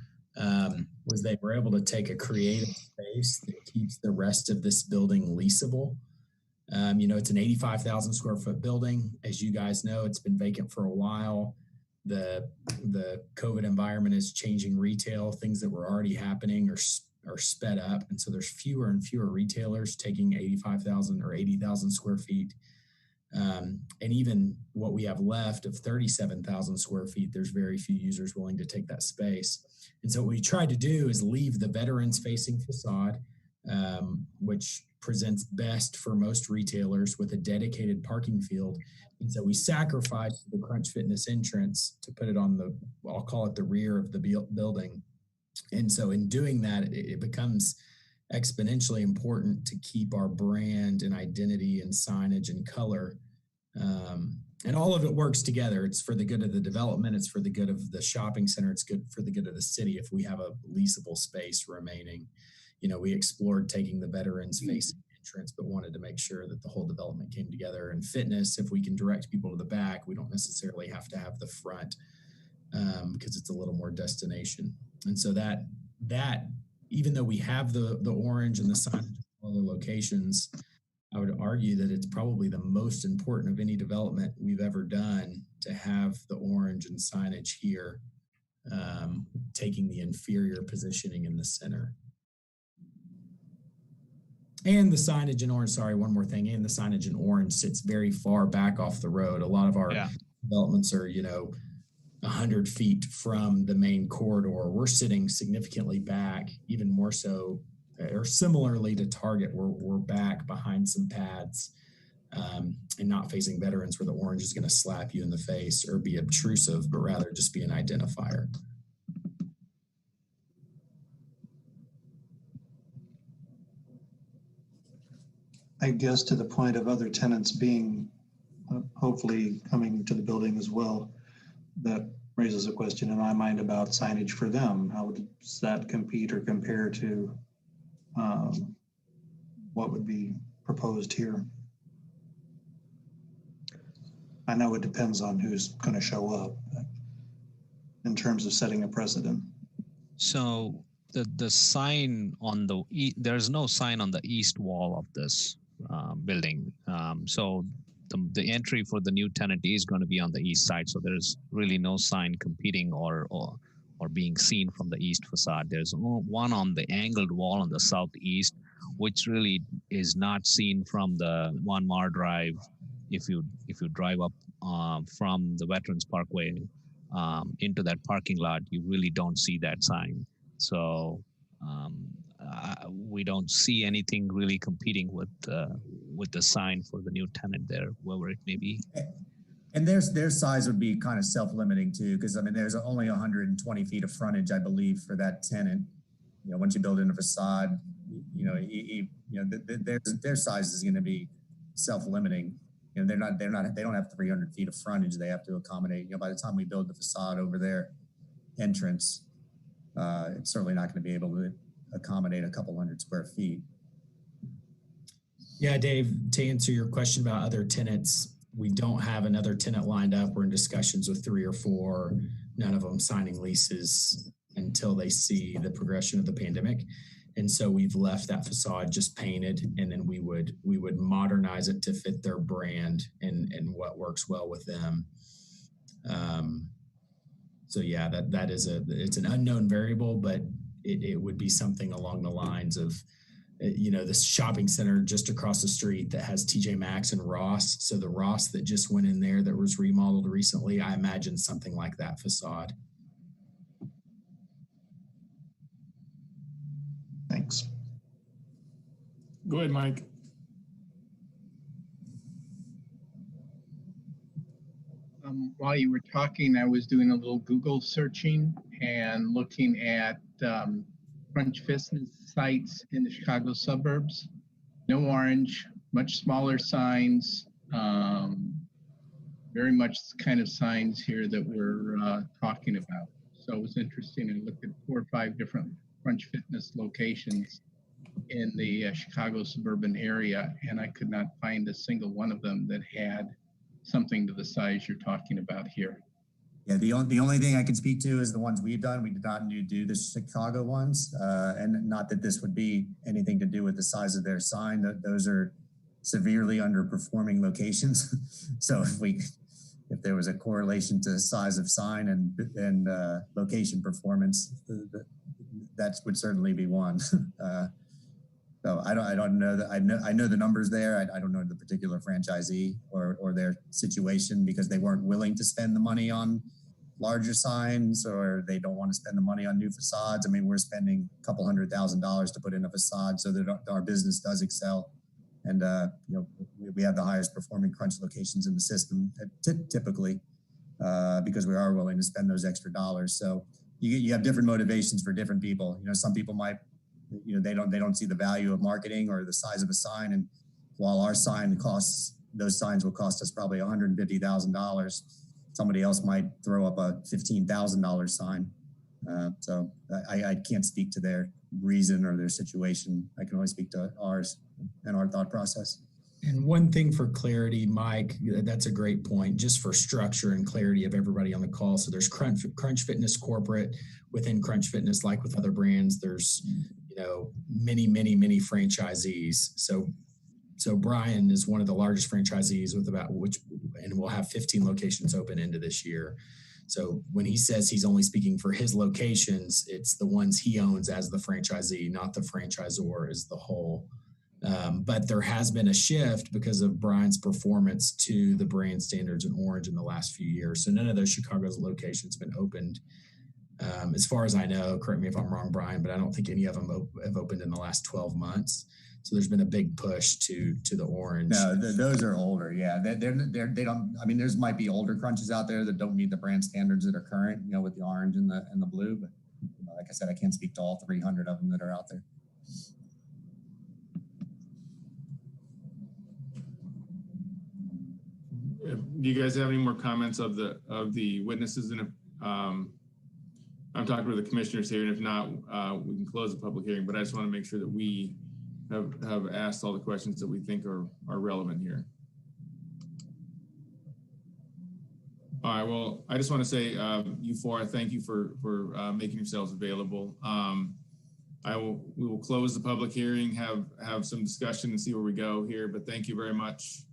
S19: was they were able to take a creative space that keeps the rest of this building leasable. You know, it's an 85,000 square foot building. As you guys know, it's been vacant for a while. The COVID environment is changing retail. Things that were already happening are sped up. And so there's fewer and fewer retailers taking 85,000 or 80,000 square feet. And even what we have left of 37,000 square feet, there's very few users willing to take that space. And so what we tried to do is leave the veterans facing facade, which presents best for most retailers, with a dedicated parking field. And so we sacrificed the Crunch Fitness entrance to put it on the, I'll call it the rear of the building. And so in doing that, it becomes exponentially important to keep our brand and identity and signage and color. And all of it works together. It's for the good of the development. It's for the good of the shopping center. It's good for the good of the city if we have a leasable space remaining. You know, we explored taking the veterans facing entrance, but wanted to make sure that the whole development came together. And fitness, if we can direct people to the back, we don't necessarily have to have the front because it's a little more destination. And so that even though we have the orange and the sign in other locations, I would argue that it's probably the most important of any development we've ever done to have the orange and signage here, taking the inferior positioning in the center. And the signage in orange, sorry, one more thing, and the signage in orange sits very far back off the road. A lot of our developments are, 100 feet from the main corridor. We're sitting significantly back, even more so, or similarly to Target, we're back behind some pads and not facing veterans where the orange is going to slap you in the face or be obtrusive, but rather just be an identifier.
S8: I guess to the point of other tenants being hopefully coming to the building as well, that raises a question in my mind about signage for them. How does that compete or compare to what would be proposed here? I know it depends on who's going to show up. in terms of setting a precedent.
S16: So the sign on there's no sign on the east wall of this building. So the entry for the new tenant is going to be on the east side. So there's really no sign competing or being seen from the east facade. There's one on the angled wall on the southeast, which really is not seen from the One Mar Drive. If you drive up from the Veterans Parkway into that parking lot, you really don't see that sign. So we don't see anything really competing with the sign for the new tenant there, whoever it may be.
S17: And their size would be kind of self-limiting too, because I mean, there's only 120 feet of frontage, I believe, for that tenant. You know, once you build in a facade, their size is going to be self-limiting. You know, they don't have 300 feet of frontage. They have to accommodate. You know, by the time we build the facade over their entrance, it's certainly not going to be able to accommodate a couple hundred square feet.
S19: Yeah, Dave, to answer your question about other tenants, we don't have another tenant lined up. We're in discussions with 3 or 4, none of them signing leases until they see the progression of the pandemic. And so we've left that facade just painted, and then we would modernize it to fit their brand and what works well with them. So yeah, that is it's an unknown variable, but it would be something along the lines of, this shopping center just across the street that has TJ Maxx and Ross. So the Ross that just went in there that was remodeled recently, I imagine something like that facade.
S8: Thanks.
S2: Go ahead, Mike.
S1: While you were talking, I was doing a little Google searching and looking at French Fitness sites in the Chicago suburbs. No orange, much smaller signs, very much the kind of signs here that we're talking about. So it was interesting. I looked at 4 or 5 different French Fitness locations in the Chicago suburban area, and I could not find a single one of them that had something to the size you're talking about here.
S17: Yeah, the only thing I can speak to is the ones we've done. We did not do the Chicago ones, and not that this would be anything to do with the size of their sign. Those are severely underperforming locations. So if there was a correlation to size of sign and location performance, that would certainly be one. So I don't know that I know the numbers there. I don't know the particular franchisee or their situation, because they weren't willing to spend the money on larger signs, or they don't want to spend the money on new facades. I mean, we're spending a couple $100,000 to put in a facade so that our business does excel. And we have the highest performing crunch locations in the system typically, because we are willing to spend those extra dollars. So you have different motivations for different people. Some people might, they don't see the value of marketing or the size of a sign. And while our sign those signs will cost us probably $150,000, somebody else might throw up a $15,000 sign. So I can't speak to their reason or their situation. I can only speak to ours and our thought process.
S19: And one thing for clarity, Mike, that's a great point, just for structure and clarity of everybody on the call. So there's Crunch Fitness corporate. Within Crunch Fitness, like with other brands, there's many franchisees. So Brian is one of the largest franchisees with and we'll have 15 locations open into this year. So when he says he's only speaking for his locations, it's the ones he owns as the franchisee, not the franchisor as the whole. But there has been a shift because of Brian's performance to the brand standards in orange in the last few years. So none of those Chicago's locations have been opened. As far as I know, correct me if I'm wrong, Brian, but I don't think any of them have opened in the last 12 months. So there's been a big push to the orange.
S17: No, those are older. Yeah, they don't. I mean, there's might be older crunches out there that don't meet the brand standards that are current. With the orange and the blue. But like I said, I can't speak to all 300 of them that are out there.
S2: Do you guys have any more comments of the witnesses? And if I'm talking with the commissioners here, and if not, we can close the public hearing. But I just want to make sure that we have asked all the questions that we think are relevant here. All right. Well, I just want to say, you four, I thank you for making yourselves available. We will close the public hearing, have some discussion and see where we go here, but thank you very much.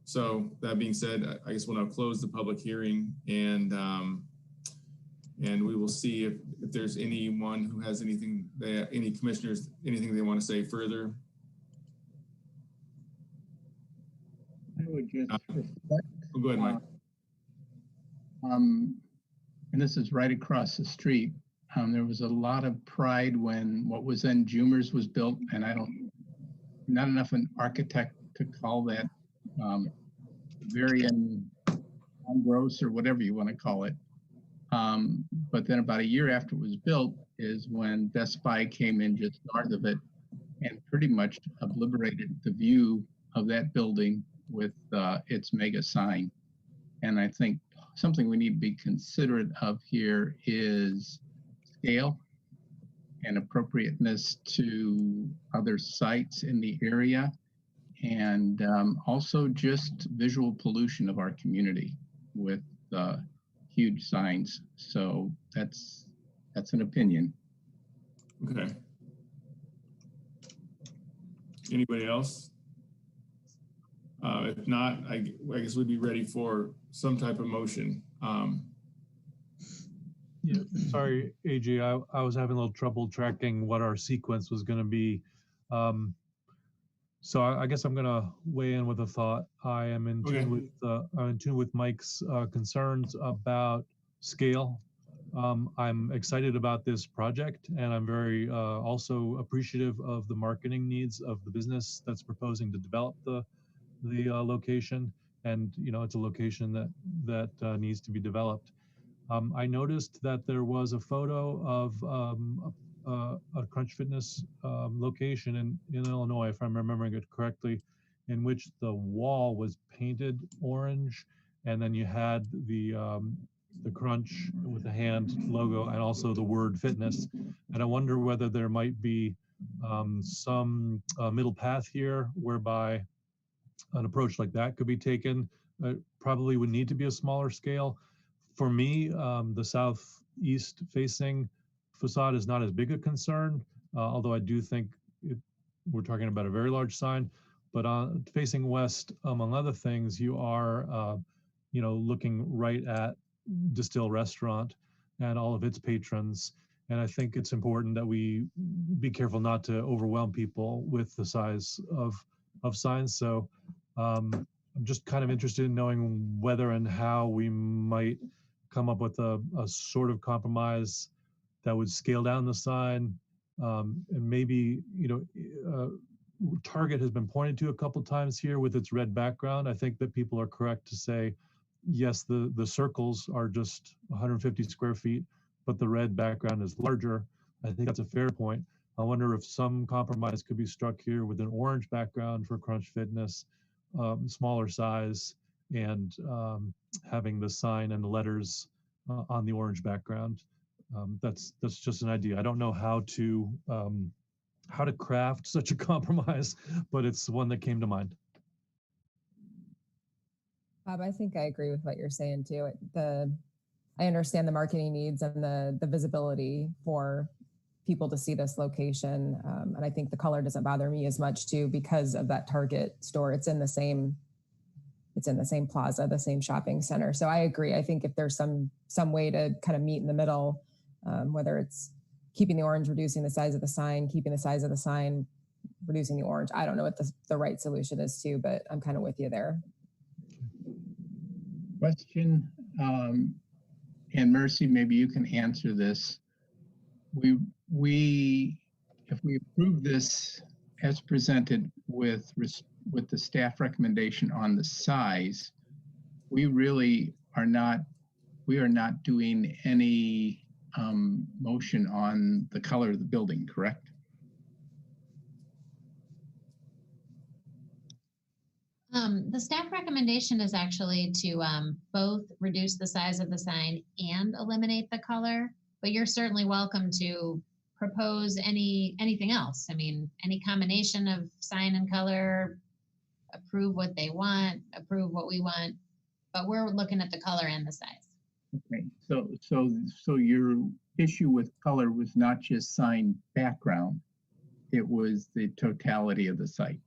S2: So that being said, I guess we'll now close the public hearing and we will see if there's anyone who has anything, any commissioners, anything they want to say further.
S1: I would just
S2: Go ahead, Mike.
S1: and this is right across the street. There was a lot of pride when what was then Jumers was built, and not enough an architect to call that Varian gross or whatever you want to call it. But then about a year after it was built is when Best Buy came in just north of it and pretty much obliterated the view of that building with its mega sign. And I think something we need to be considerate of here is scale and appropriateness to other sites in the area, and also just visual pollution of our community with huge signs. So that's an opinion.
S2: Okay. Anybody else? If not, I guess we'd be ready for some type of motion.
S5: Yeah, sorry, AJ, I was having a little trouble tracking what our sequence was going to be. So I guess I'm going to weigh in with a thought. I am in tune with I'm in tune with Mike's concerns about scale. I'm excited about this project, and I'm very also appreciative of the marketing needs of the business that's proposing to develop the location. And it's a location that needs to be developed. I noticed that there was a photo of a Crunch Fitness location in Illinois, if I'm remembering it correctly, in which the wall was painted orange, and then you had the Crunch with the hand logo and also the word fitness. And I wonder whether there might be some middle path here whereby an approach like that could be taken. Probably would need to be a smaller scale. For me, the southeast facing facade is not as big a concern, although I do think we're talking about a very large sign. But facing west, among other things, you are looking right at Distill Restaurant and all of its patrons. And I think it's important that we be careful not to overwhelm people with the size of signs. So I'm just kind of interested in knowing whether and how we might come up with a sort of compromise that would scale down the sign. And maybe, Target has been pointed to a couple times here with its red background. I think that people are correct to say, yes, the circles are just 150 square feet, but the red background is larger. I think that's a fair point. I wonder if some compromise could be struck here with an orange background for Crunch Fitness, smaller size, and having the sign and the letters on the orange background. That's just an idea. I don't know how to craft such a compromise, but it's one that came to mind.
S20: Bob, I think I agree with what you're saying too. I understand the marketing needs and the visibility for people to see this location. And I think the color doesn't bother me as much too, because of that Target store. It's in the same plaza, the same shopping center. So I agree. I think if there's some way to kind of meet in the middle, whether it's keeping the orange, reducing the size of the sign, keeping the size of the sign, reducing the orange. I don't know what the right solution is too, but I'm kind of with you there.
S1: Question, and Mercy, maybe you can answer this. If we approve this as presented with the staff recommendation on the size, we are not doing any motion on the color of the building, correct?
S3: The staff recommendation is actually to both reduce the size of the sign and eliminate the color, but you're certainly welcome to propose anything else. I mean, any combination of sign and color, approve what they want, approve what we want. but we're looking at the color and the size.
S1: Okay, so your issue with color was not just sign background, it was the totality of the site.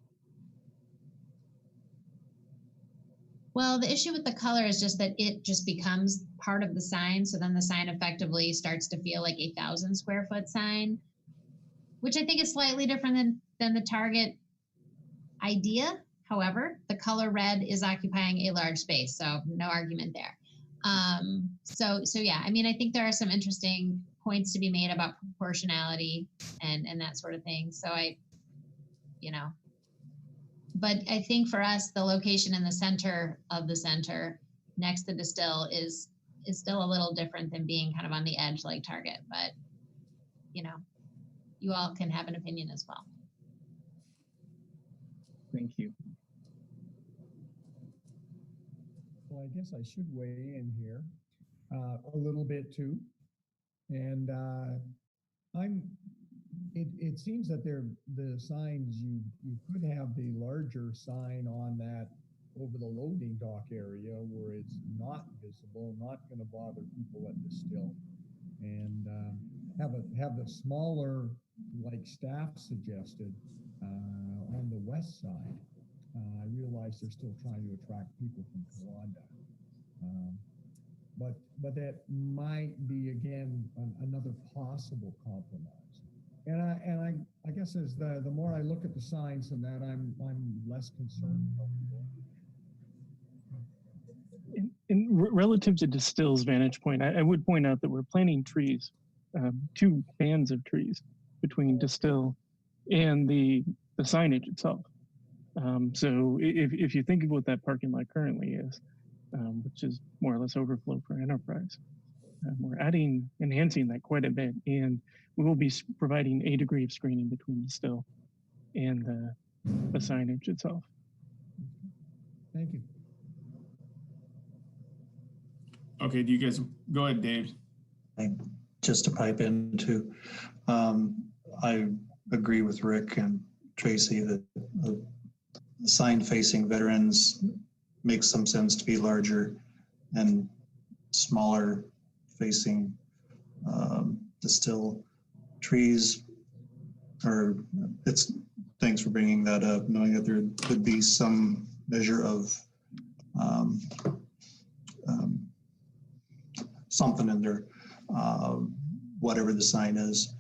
S3: Well, the issue with the color is just that it just becomes part of the sign. So then the sign effectively starts to feel like a 1,000 square foot sign, which I think is slightly different than the Target idea. However, the color red is occupying a large space, so no argument there. So yeah, I mean, I think there are some interesting points to be made about proportionality and that sort of thing. So but I think for us, the location in the center of the center next to Distill is still a little different than being kind of on the edge like Target, but you all can have an opinion as well.
S1: Thank you.
S6: Well, I guess I should weigh in here a little bit too. And it seems that the signs, you could have the larger sign on that over the loading dock area where it's not visible, not going to bother people at Distill, and have the smaller, like staff suggested, on the west side. I realize they're still trying to attract people from Towanda. But that might be, again, another possible compromise. And I guess as the more I look at the signs and that, I'm less concerned about
S18: Relative to Distill's vantage point, I would point out that we're planting trees, 2 bands of trees between Distill and the signage itself. So if you think of what that parking lot currently is, which is more or less overflow for enterprise, we're enhancing that quite a bit, and we will be providing a degree of screening between Distill and the signage itself.
S6: Thank you.
S2: Okay, do you guys go ahead, Dave?
S8: Just to pipe in too, I agree with Rick and Tracy that the sign facing veterans makes some sense to be larger, and smaller facing Distill trees. Or thanks for bringing that up, knowing that there could be some measure of something in there, whatever the sign is.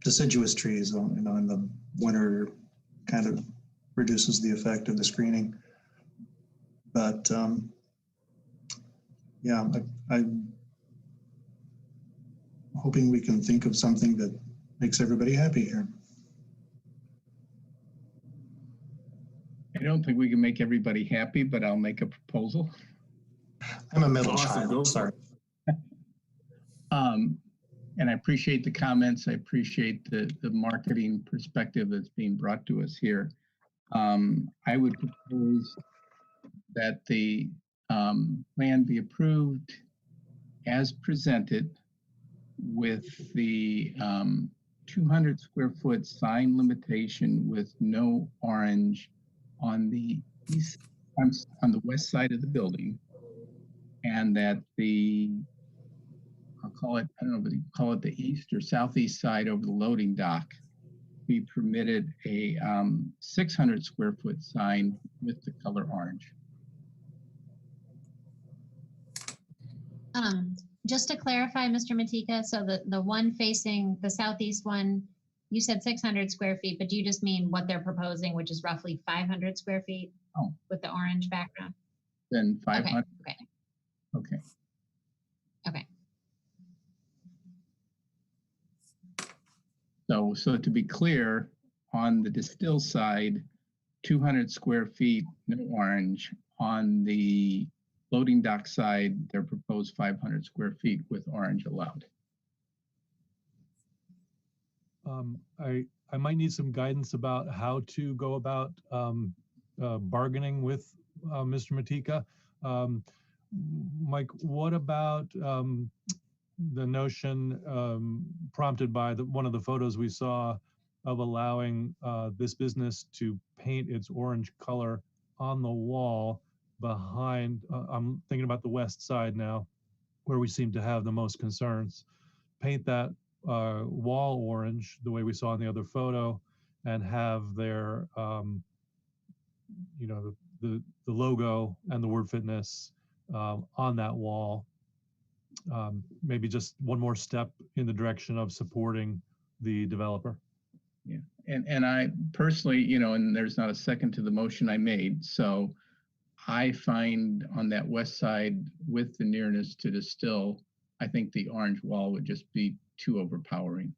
S8: Deciduous trees, in the winter kind of reduces the effect of the screening. But yeah, I'm hoping we can think of something that makes everybody happy here.
S1: I don't think we can make everybody happy, but I'll make a proposal.
S8: I'm a middle child, sorry.
S1: And I appreciate the comments. I appreciate the marketing perspective that's being brought to us here. I would propose that the plan be approved as presented with the 200 square foot sign limitation with no orange on the on the west side of the building, and that I'll call it, I don't know whether you call it the east or southeast side over the loading dock, be permitted a 600 square foot sign with the color orange.
S3: Just to clarify, Mr. Matika, so the one facing the southeast one, you said 600 square feet, but do you just mean what they're proposing, which is roughly 500 square feet with the orange background?
S1: Then 500.
S3: Okay.
S1: Okay.
S3: Okay.
S1: So to be clear, on the Distill side, 200 square feet, no orange. On the loading dock side, their proposed 500 square feet with orange allowed.
S5: I might need some guidance about how to go about bargaining with Mr. Matika. Mike, what about the notion prompted by one of the photos we saw of allowing this business to paint its orange color on the wall behind, I'm thinking about the west side now, where we seem to have the most concerns. Paint that wall orange the way we saw in the other photo, and have their, you know, the logo and the word fitness on that wall. Maybe just one more step in the direction of supporting the developer.
S1: Yeah, and I personally, you know, and there's not a second to the motion I made, so I find on that west side with the nearness to the still, I think the orange wall would just be too overpowering.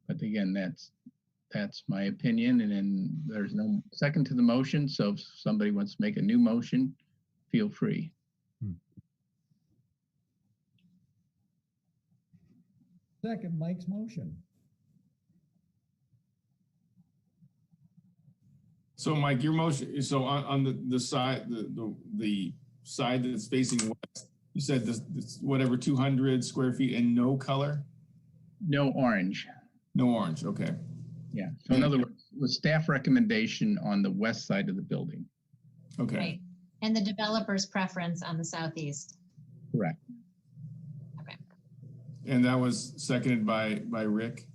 S1: But again, that's my opinion, and then there's no second to the motion, so if somebody wants to make a new motion, feel free.
S6: Second Mike's motion.
S2: So Mike, your motion, so on the side, the side that's facing west, you said this whatever 200 square feet and no color?
S1: No orange.
S2: No orange, okay.
S1: Yeah, so in other words, with staff recommendation on the west side of the building.
S2: Okay.
S3: Right. And the developer's preference on the southeast.
S1: Correct.
S3: Okay.
S2: And that was seconded by Rick.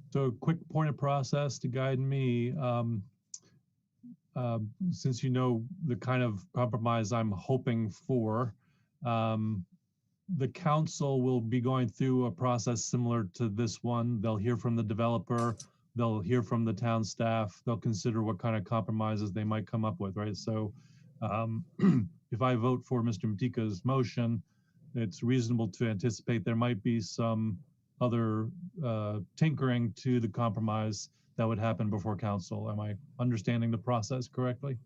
S5: So quick point of process to guide me. Since you know the kind of compromise I'm hoping for, the council will be going through a process similar to this one. They'll hear from the developer, they'll hear from the town staff, they'll consider what kind of compromises they might come up with, right? So if I vote for Mr. Matika's motion, it's reasonable to anticipate there might be some other tinkering to the compromise that would happen before council. Am I understanding the process correctly?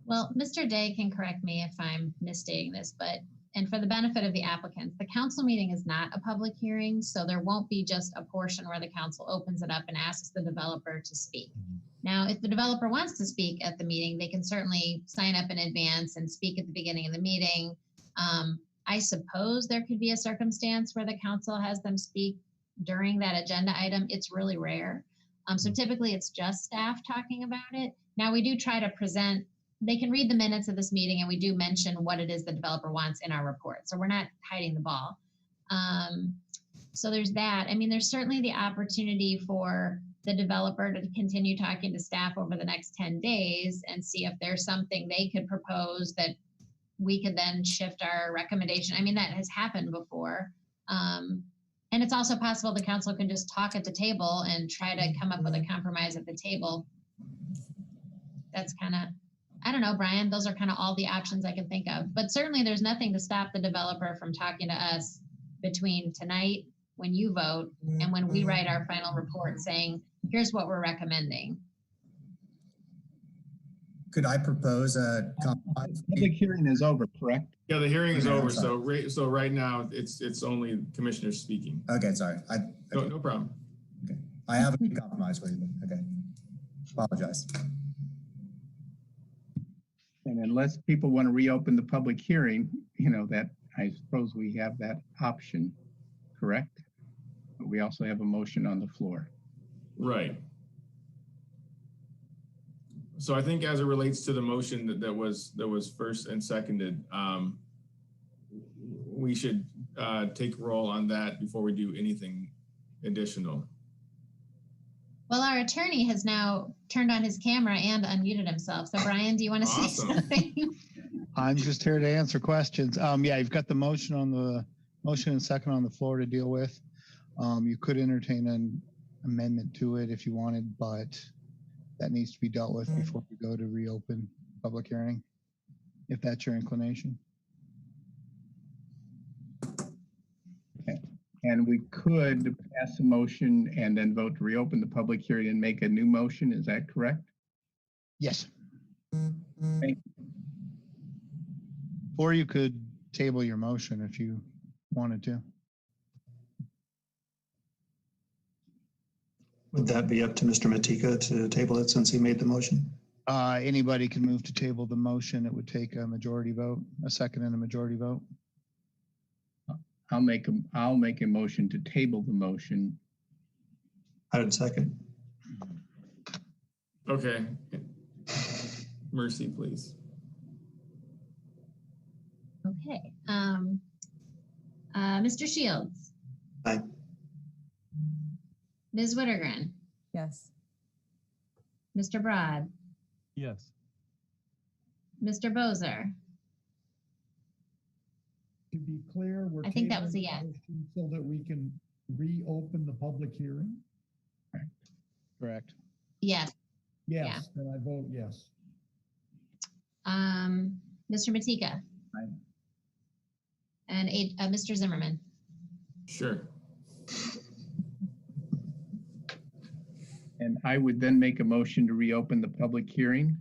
S3: Well, Mr. Day can correct me if I'm misstating this, but, and for the benefit of the applicants, the council meeting is not a public hearing, so there won't be just a portion where the council opens it up and asks the developer to speak. Now, if the developer wants to speak at the meeting, they can certainly sign up in advance and speak at the beginning of the meeting. I suppose there could be a circumstance where the council has them speak during that agenda item. It's really rare. So typically it's just staff talking about it. Now we do try to present, they can read the minutes of this meeting, and we do mention what it is the developer wants in our report. So we're not hiding the ball. So there's that. I mean, there's certainly the opportunity for the developer to continue talking to staff over the next 10 days and see if there's something they could propose that we could then shift our recommendation. I mean, that has happened before. And it's also possible the council can just talk at the table and try to come up with a compromise at the table. That's kind of, I don't know, Brian, those are kind of all the options I can think of. But certainly there's nothing to stop the developer from talking to us between tonight, when you vote, and when we write our final report saying, here's what we're recommending.
S17: Could I propose a compromise?
S1: Public hearing is over, correct?
S2: Yeah, the hearing is
S17: Okay,
S2: over.
S17: I'm sorry.
S2: So right now it's only commissioners speaking.
S17: Okay, sorry.
S2: No problem.
S17: Okay. I have a compromise for you. Okay. Apologize.
S1: And unless people want to reopen the public hearing, you know, that I suppose we have that option, correct? But we also have a motion on the floor.
S2: Right. So I think as it relates to the motion that was first and seconded, we should take roll on that before we do anything additional.
S3: Well, our attorney has now turned on his camera and unmuted himself. So Brian, do you want to say something?
S21: I'm just here to answer questions. Yeah, you've got the motion and second on the floor to deal with. You could entertain an amendment to it if you wanted, but that needs to be dealt with before we go to reopen public hearing, if that's your inclination.
S1: Okay. And we could pass a motion and then vote to reopen the public hearing and make a new motion. Is that correct?
S21: Yes.
S1: Thank you.
S21: Or you could table your motion if you wanted to.
S8: Would that be up to Mr. Matika to table it since he made the motion?
S21: Anybody can move to table the motion. It would take a majority vote, a second and a majority vote.
S1: I'll make a motion to table the motion.
S8: I would second.
S2: Okay. Mercy, please.
S3: Okay. Mr. Shields.
S8: Aye.
S3: Ms. Wittergren.
S20: Yes.
S3: Mr. Broad.
S5: Yes.
S3: Mr. Bozer.
S6: To be clear, we're
S3: I think that was a
S6: tabling
S3: yes.
S6: the motion so that we can reopen the public hearing?
S21: Correct.
S3: Yes.
S6: Yes, then I vote yes.
S3: Mr. Matika.
S17: Aye.
S3: And Mr. Zimmerman.
S2: Sure.
S1: And I would then make a motion to reopen the public hearing.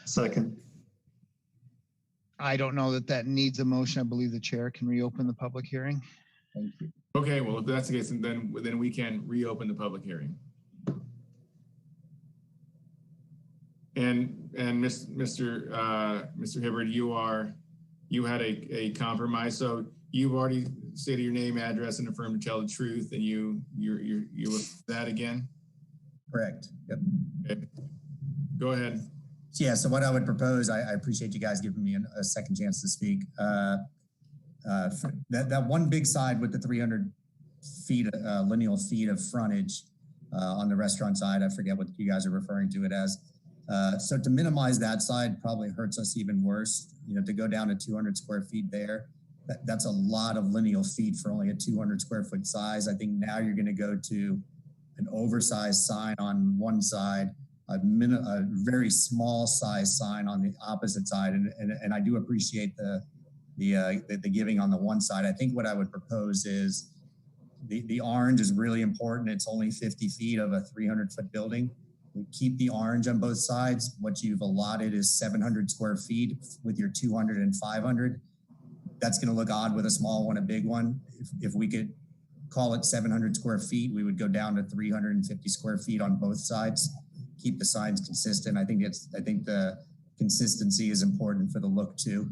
S8: Second.
S21: I don't know that that needs a motion. I believe the chair can reopen the public hearing.
S1: Thank you.
S2: Okay, well, if that's the case, then we can reopen the public hearing. And Mr. Hibbert, you had a compromise, so you've already stated your name, address, and affirmed to tell the truth, and you're with that again?
S17: Correct. Yep.
S2: Okay. Go ahead.
S17: Yeah, so what I would propose, I appreciate you guys giving me a second chance to speak. That one big side with the 300 feet, lineal feet of frontage on the restaurant side, I forget what you guys are referring to it as. So to minimize that side probably hurts us even worse. You know, to go down to 200 square feet there, that's a lot of lineal feet for only a 200 square foot size. I think now you're going to go to an oversized sign on one side, a very small size sign on the opposite side, and I do appreciate the giving on the one side. I think what I would propose is the orange is really important. It's only 50 feet of a 300 foot building. We keep the orange on both sides. What you've allotted is 700 square feet with your 200 and 500. That's going to look odd with a small one, a big one. If we could call it 700 square feet, we would go down to 350 square feet on both sides. Keep the signs consistent. I think the consistency is important for the look too.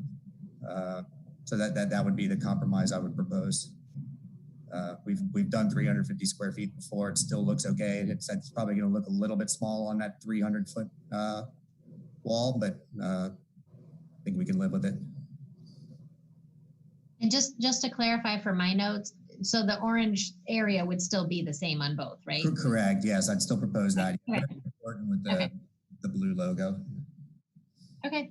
S17: So that would be the compromise I would propose. We've done 350 square feet before. It still looks okay. It's probably going to look a little bit small on that 300 foot wall, but I think we can live with it.
S3: And just to clarify for my notes, so the orange area would still be the same on both, right?
S17: Correct. Yes, I'd still propose that.
S3: Okay.
S17: Important with
S3: Okay.
S17: the blue logo.
S3: Okay.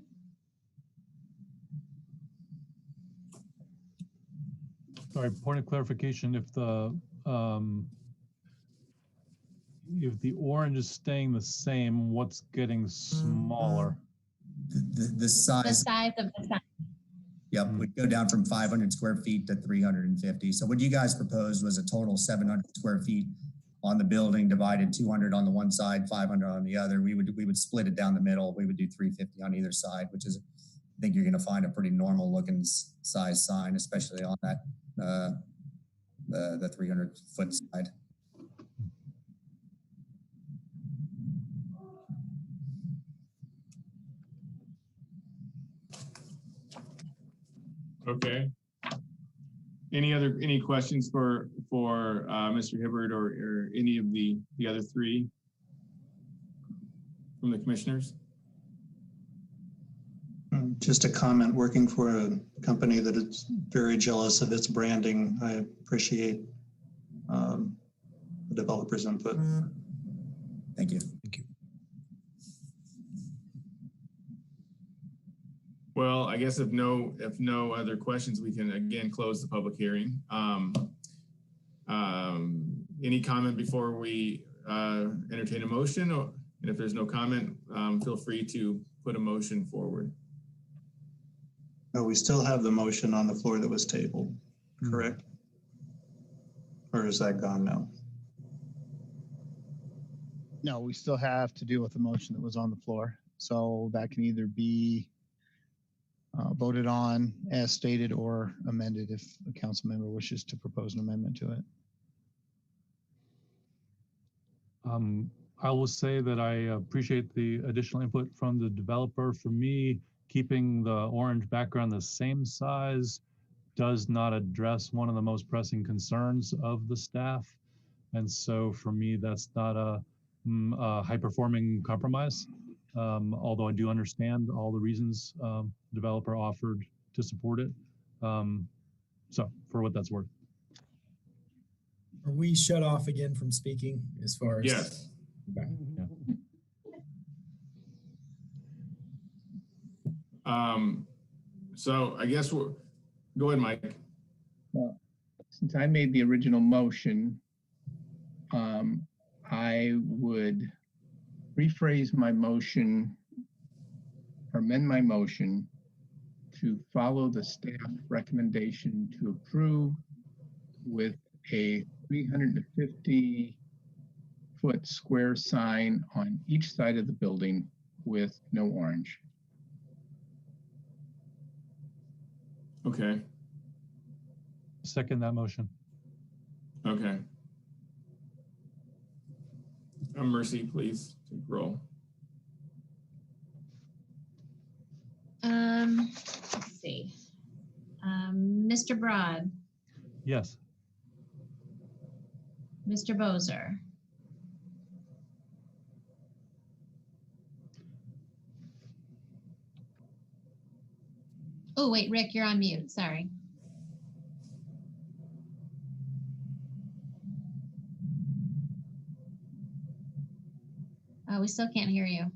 S5: Sorry, point of clarification, if the orange is staying the same, what's getting smaller?
S17: The size.
S3: The size of the sign.
S17: Yep, we'd go down from 500 square feet to 350. So what you guys proposed was a total 700 square feet on the building, divided 200 on the one side, 500 on the other. We would split it down the middle. We would do 350 on either side, which is, I think you're going to find a pretty normal looking size sign, especially on that the 300 foot side.
S2: Okay. Any questions for Mr. Hibbert or any of the other three from the commissioners?
S8: Just a comment, working for a company that is very jealous of its branding. I appreciate the developer's input.
S17: Thank you.
S16: Thank you.
S2: Well, I guess if no other questions, we can again close the public hearing. Any comment before we entertain a motion? And if there's no comment, feel free to put a motion forward.
S8: No, we still have the motion on the floor that was tabled, correct? Or is that gone now?
S21: No, we still have to deal with the motion that was on the floor. So that can either be voted on as stated or amended if a council member wishes to propose an amendment to it.
S5: I will say that I appreciate the additional input from the developer. For me, keeping the orange background the same size does not address one of the most pressing concerns of the staff. And so for me, that's not high-performing compromise. Although I do understand all the reasons developer offered to support it. So for what that's worth.
S19: Are we shut off again from speaking as far as?
S2: Yes.
S19: Okay.
S2: So I guess go ahead, Mike.
S1: Well, since I made the original motion, I would rephrase my motion or amend my motion to follow the staff recommendation to approve with a 350-foot square sign on each side of the building with no orange.
S2: Okay.
S5: Second that motion.
S2: Okay. Mercy, please take roll.
S3: Let's see. Mr. Broad,
S5: Yes.
S3: Mr. Bozer, oh wait, Rick, you're on mute, sorry. We still can't hear you.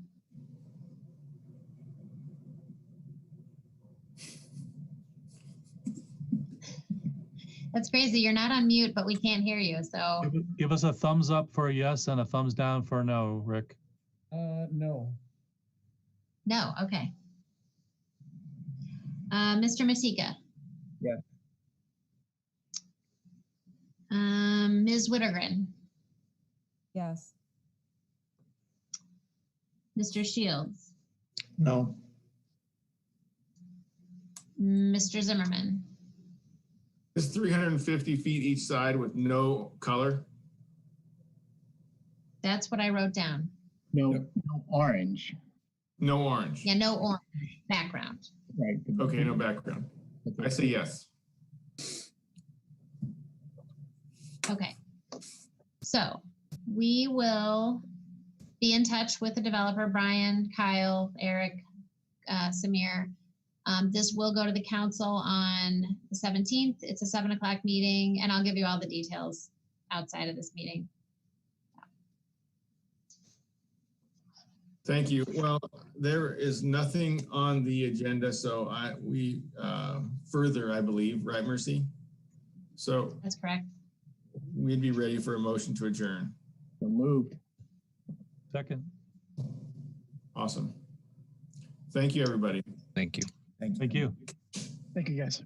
S3: That's crazy. You're not on mute, but we can't hear you. So
S5: Give us a thumbs up for a yes and a thumbs down for a no, Rick.
S6: No.
S3: no, okay. Mr. Masika.
S6: Yes.
S3: Ms. Wittergren.
S20: Yes.
S3: Mr. Shields.
S8: No.
S3: Mr. Zimmerman.
S2: It's 350 feet each side with no color.
S3: That's what I wrote down.
S1: No orange.
S2: No orange.
S3: Yeah, no orange background.
S1: Right.
S2: Okay, no background. I say yes.
S3: Okay. So we will be in touch with the developer, Brian, Kyle, Eric, Samir. This will go to the council on the 17th. It's a 7 o'clock meeting, and I'll give you all the details outside of this meeting.
S2: Thank you. Well, there is nothing on the agenda, so we further, I believe, right, Mercy? So
S3: that's correct.
S2: We'd be ready for a motion to adjourn.
S1: So moved.
S5: Second.
S2: Awesome. Thank you, everybody.
S16: Thank you.
S1: Thank you.
S5: Thank you.
S18: Thank you, guys.